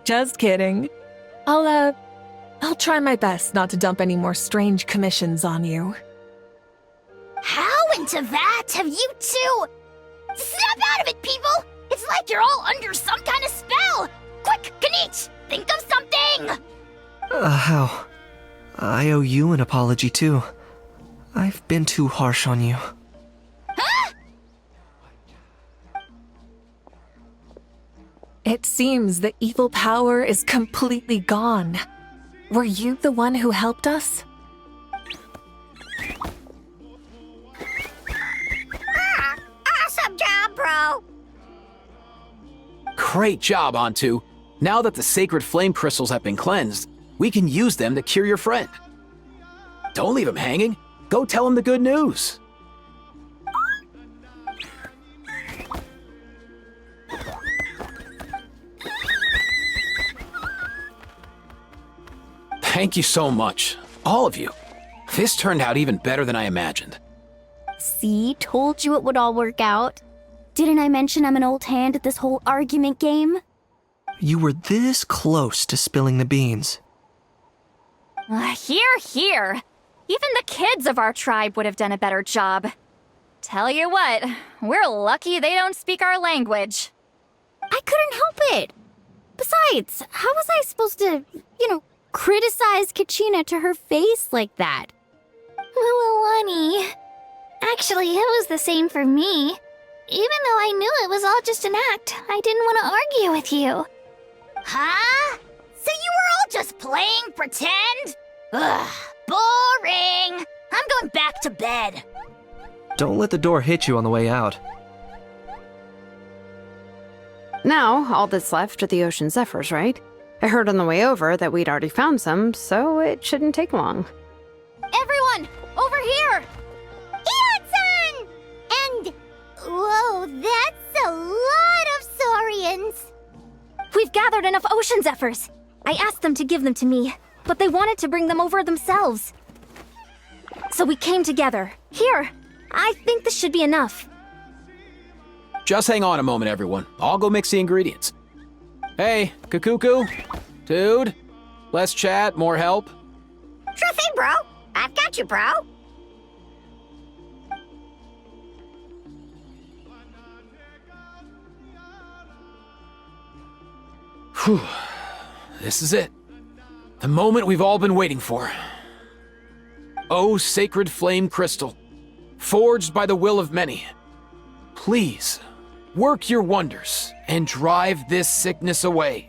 Just kidding. I'll try my best not to dump any more strange commissions on you. How into that have you two? Snap out of it, people! It's like you're all under some kind of spell! Quick, Kanich, think of something! How? I owe you an apology too. I've been too harsh on you. Huh? It seems the evil power is completely gone. Were you the one who helped us? Awesome job, bro! Great job, Antu. Now that the sacred flame crystals have been cleansed, we can use them to cure your friend. Don't leave him hanging. Go tell him the good news. Thank you so much, all of you. This turned out even better than I imagined. See, told you it would all work out. Didn't I mention I'm an old hand at this whole argument game? You were this close to spilling the beans. Here. Even the kids of our tribe would have done a better job. Tell you what, we're lucky they don't speak our language. I couldn't help it. Besides, how was I supposed to, criticize Kachina to her face like that? Mualani. Actually, it was the same for me. Even though I knew it was all just an act, I didn't want to argue with you. Huh? So you were all just playing pretend? Ugh, boring. I'm going back to bed. Don't let the door hit you on the way out. Now, all that's left are the ocean zephyrs, right? I heard on the way over that we'd already found some, so it shouldn't take long. Everyone, over here! Eon-san! And... whoa, that's a lot of saurians! We've gathered enough ocean zephyrs. I asked them to give them to me, but they wanted to bring them over themselves. So we came together. Here, I think this should be enough. Just hang on a moment, everyone. I'll go mix the ingredients. Hey, Kakuku? Dude? Less chat, more help? Sure thing, bro. I've got you, bro. Whew. This is it. The moment we've all been waiting for. Oh, sacred flame crystal, forged by the will of many. Please, work your wonders and drive this sickness away.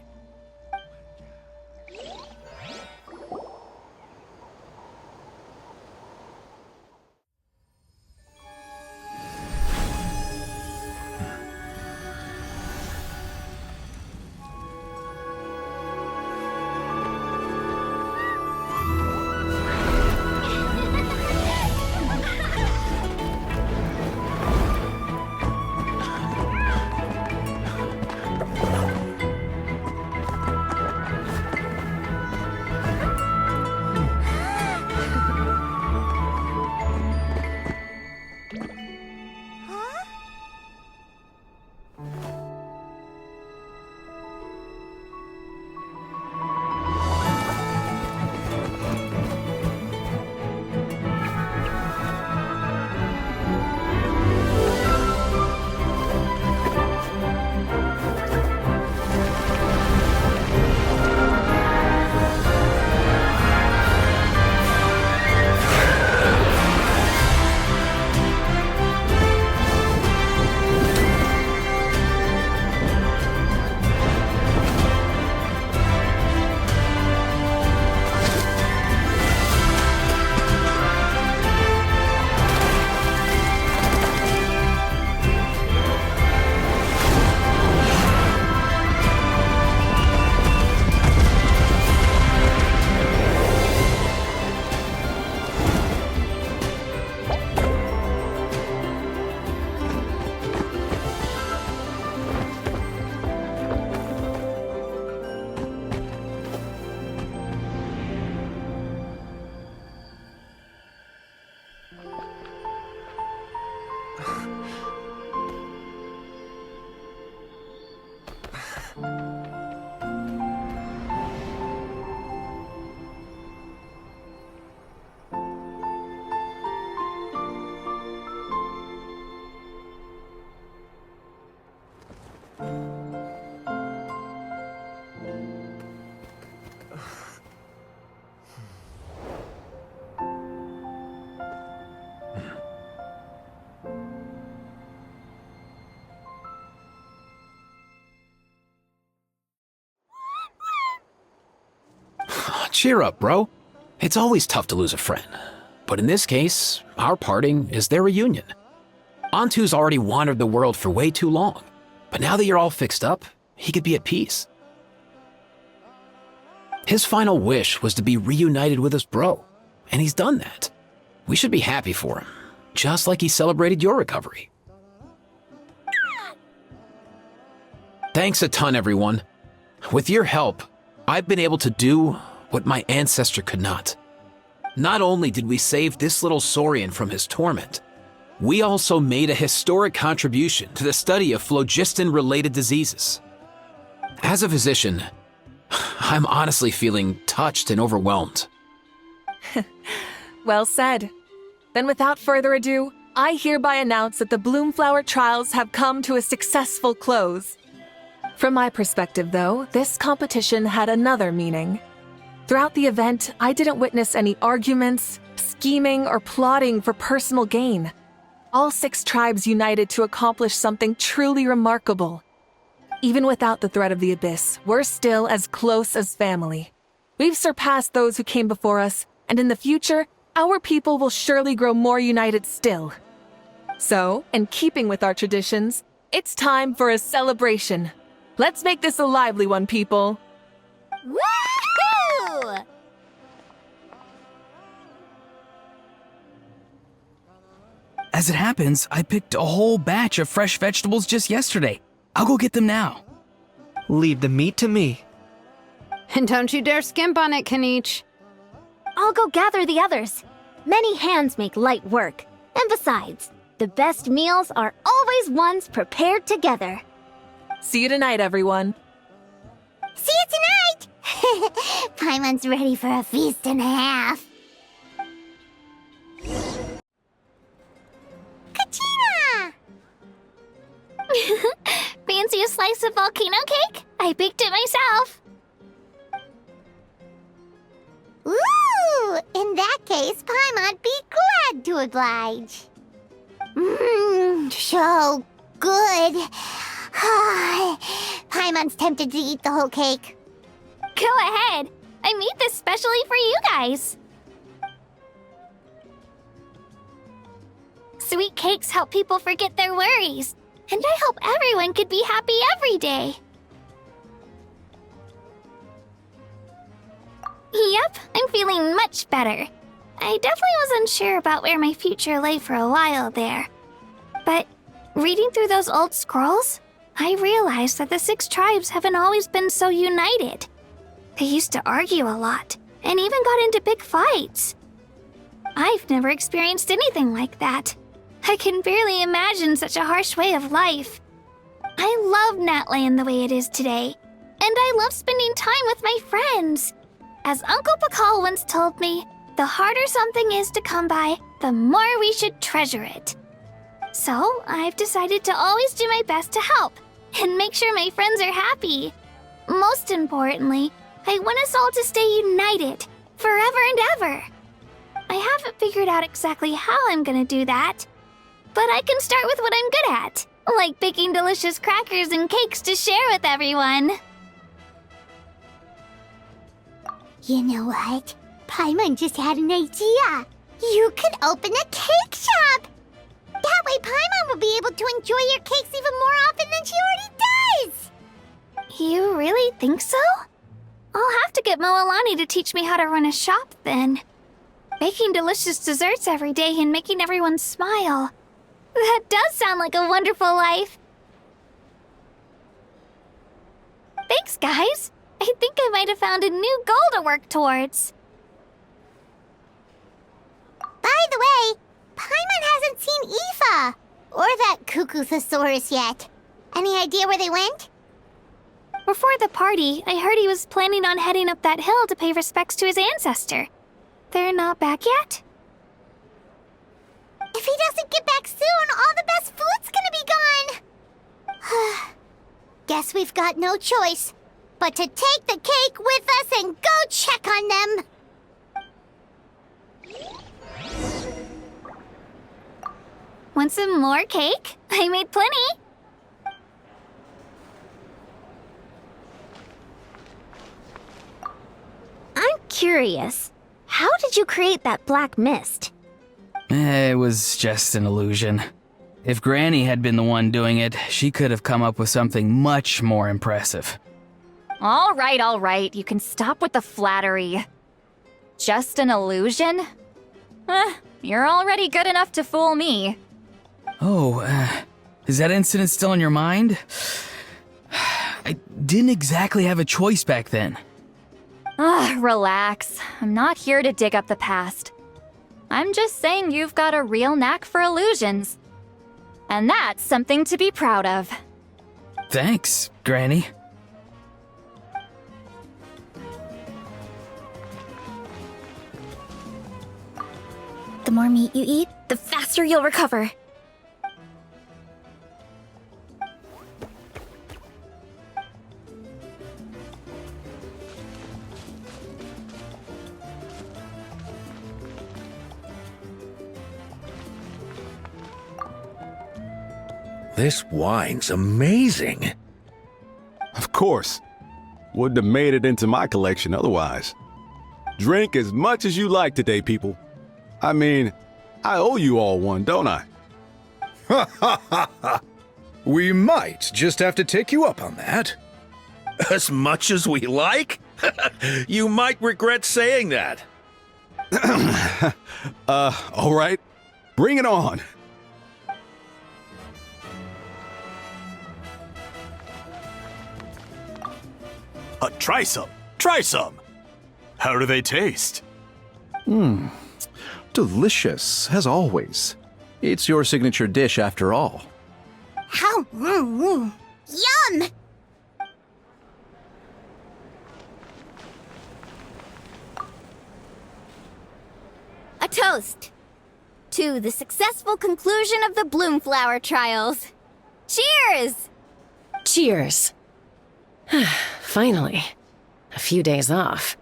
Cheer up, bro. It's always tough to lose a friend. But in this case, our parting is their reunion. Antu's already wandered the world for way too long. But now that you're all fixed up, he could be at peace. His final wish was to be reunited with his bro, and he's done that. We should be happy for him, just like he celebrated your recovery. Thanks a ton, everyone. With your help, I've been able to do what my ancestor could not. Not only did we save this little Saurian from his torment, we also made a historic contribution to the study of phlogiston-related diseases. As a physician, I'm honestly feeling touched and overwhelmed. Well said. Then without further ado, I hereby announce that the Bloomflower trials have come to a successful close. From my perspective, though, this competition had another meaning. Throughout the event, I didn't witness any arguments, scheming, or plotting for personal gain. All 6 tribes united to accomplish something truly remarkable. Even without the threat of the Abyss, we're still as close as family. We've surpassed those who came before us, and in the future, our people will surely grow more united still. So, in keeping with our traditions, it's time for a celebration. Let's make this a lively one, people. Woohoo! As it happens, I picked a whole batch of fresh vegetables just yesterday. I'll go get them now. Leave the meat to me. And don't you dare skimp on it, Kanich. I'll go gather the others. Many hands make light work. And besides, the best meals are always ones prepared together. See you tonight, everyone. See you tonight! Paimon's ready for a feast and a half. Kachina! Fancy a slice of volcano cake? I baked it myself. Ooh! In that case, Paimon'd be glad to oblige. Mmm, so good. Paimon's tempted to eat the whole cake. Go ahead. I made this specially for you guys. Sweet cakes help people forget their worries. And I hope everyone could be happy every day. Yep, I'm feeling much better. I definitely was unsure about where my future lay for a while there. But reading through those old scrolls, I realized that the 6 tribes haven't always been so united. They used to argue a lot, and even got into big fights. I've never experienced anything like that. I can barely imagine such a harsh way of life. I love Natland the way it is today, and I love spending time with my friends. As Uncle Pakal once told me, the harder something is to come by, the more we should treasure it. So, I've decided to always do my best to help, and make sure my friends are happy. Most importantly, I want us all to stay united, forever and ever. I haven't figured out exactly how I'm gonna do that, but I can start with what I'm good at, like baking delicious crackers and cakes to share with everyone. You know what? Paimon just had an idea. You could open a cake shop. That way Paimon will be able to enjoy your cakes even more often than she already does. You really think so? I'll have to get Moalani to teach me how to run a shop then. Baking delicious desserts every day and making everyone smile. That does sound like a wonderful life. Thanks, guys. I think I might have found a new goal to work towards. By the way, Paimon hasn't seen Aoife or that Cuckoo-thesaurus yet. Any idea where they went? Before the party, I heard he was planning on heading up that hill to pay respects to his ancestor. They're not back yet? If he doesn't get back soon, all the best food's gonna be gone. Guess we've got no choice but to take the cake with us and go check on them. Want some more cake? I made plenty. I'm curious. How did you create that black mist? It was just an illusion. If Granny had been the one doing it, she could have come up with something much more impressive. All right. You can stop with the flattery. Just an illusion? You're already good enough to fool me. Oh, is that incident still in your mind? I didn't exactly have a choice back then. Relax. I'm not here to dig up the past. I'm just saying you've got a real knack for illusions. And that's something to be proud of. Thanks, Granny. The more meat you eat, the faster you'll recover. This wine's amazing. Of course. Wouldn't have made it into my collection otherwise. Drink as much as you like today, people. I mean, I owe you all one, don't I? Ha ha ha ha! We might just have to take you up on that. As much as we like? You might regret saying that. All right. Bring it on. Try some. Try some. How do they taste? Delicious, as always. It's your signature dish after all. How? Yum! A toast to the successful conclusion of the Bloomflower trials. Cheers! Cheers. Finally. A few days off.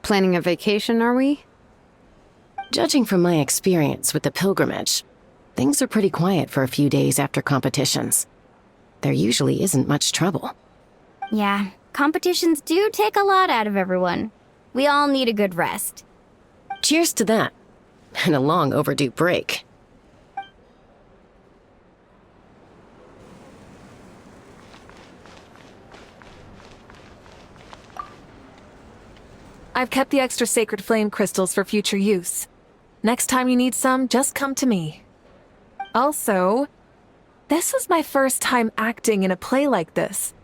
Planning a vacation, are we? Judging from my experience with the pilgrimage, things are pretty quiet for a few days after competitions. There usually isn't much trouble. Yeah, competitions do take a lot out of everyone. We all need a good rest. Cheers to that. And a long overdue break. I've kept the extra sacred flame crystals for future use. Next time you need some, just come to me. Also, this was my first time acting in a play like this.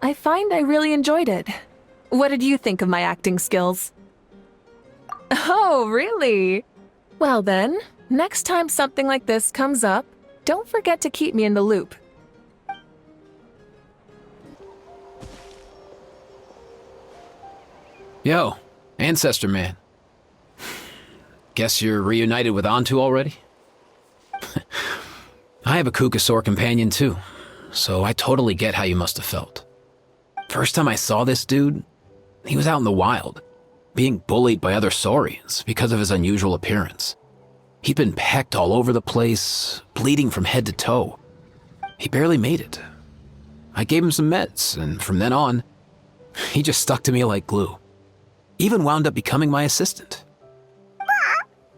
I find I really enjoyed it. What did you think of my acting skills? Oh, really? Well then, next time something like this comes up, don't forget to keep me in the loop. Yo, Ancestor Man. Guess you're reunited with Antu already? I have a Kukasaur companion too, so I totally get how you must have felt. First time I saw this dude, he was out in the wild, being bullied by other Saurians because of his unusual appearance. He'd been pecked all over the place, bleeding from head to toe. He barely made it. I gave him some meds, and from then on, he just stuck to me like glue. Even wound up becoming my assistant.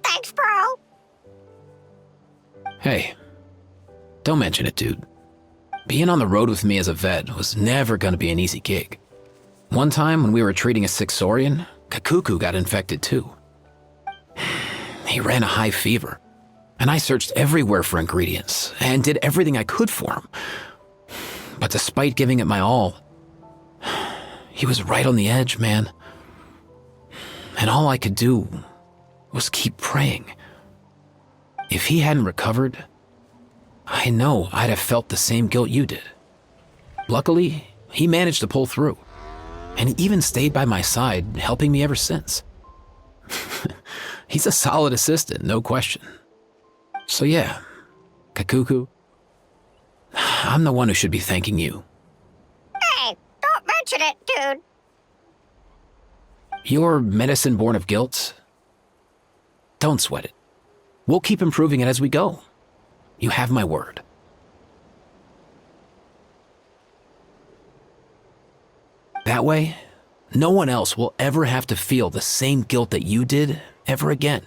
Thanks, bro. Hey, don't mention it, dude. Being on the road with me as a vet was never gonna be an easy gig. One time when we were treating a sick Saurian, Kakuku got infected too. He ran a high fever, and I searched everywhere for ingredients and did everything I could for him. But despite giving it my all, he was right on the edge, man. And all I could do was keep praying. If he hadn't recovered, I know I'd have felt the same guilt you did. Luckily, he managed to pull through, and he even stayed by my side, helping me ever since. He's a solid assistant, no question. So yeah, Kakuku, I'm the one who should be thanking you. Hey, don't mention it, dude. Your medicine born of guilt? Don't sweat it. We'll keep improving it as we go. You have my word. That way, no one else will ever have to feel the same guilt that you did ever again.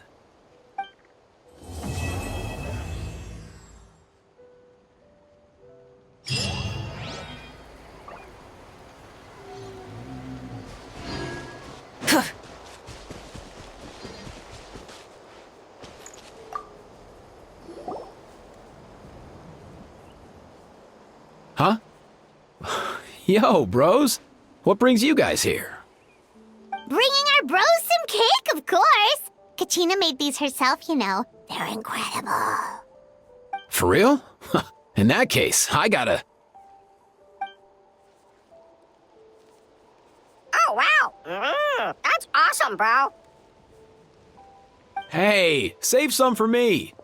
Huh? Yo, bros. What brings you guys here? Bringing our bros some cake, of course. Kachina made these herself, you know. They're incredible. For real? In that case, I gotta... Oh, wow. That's awesome, bro. Hey, save some for me.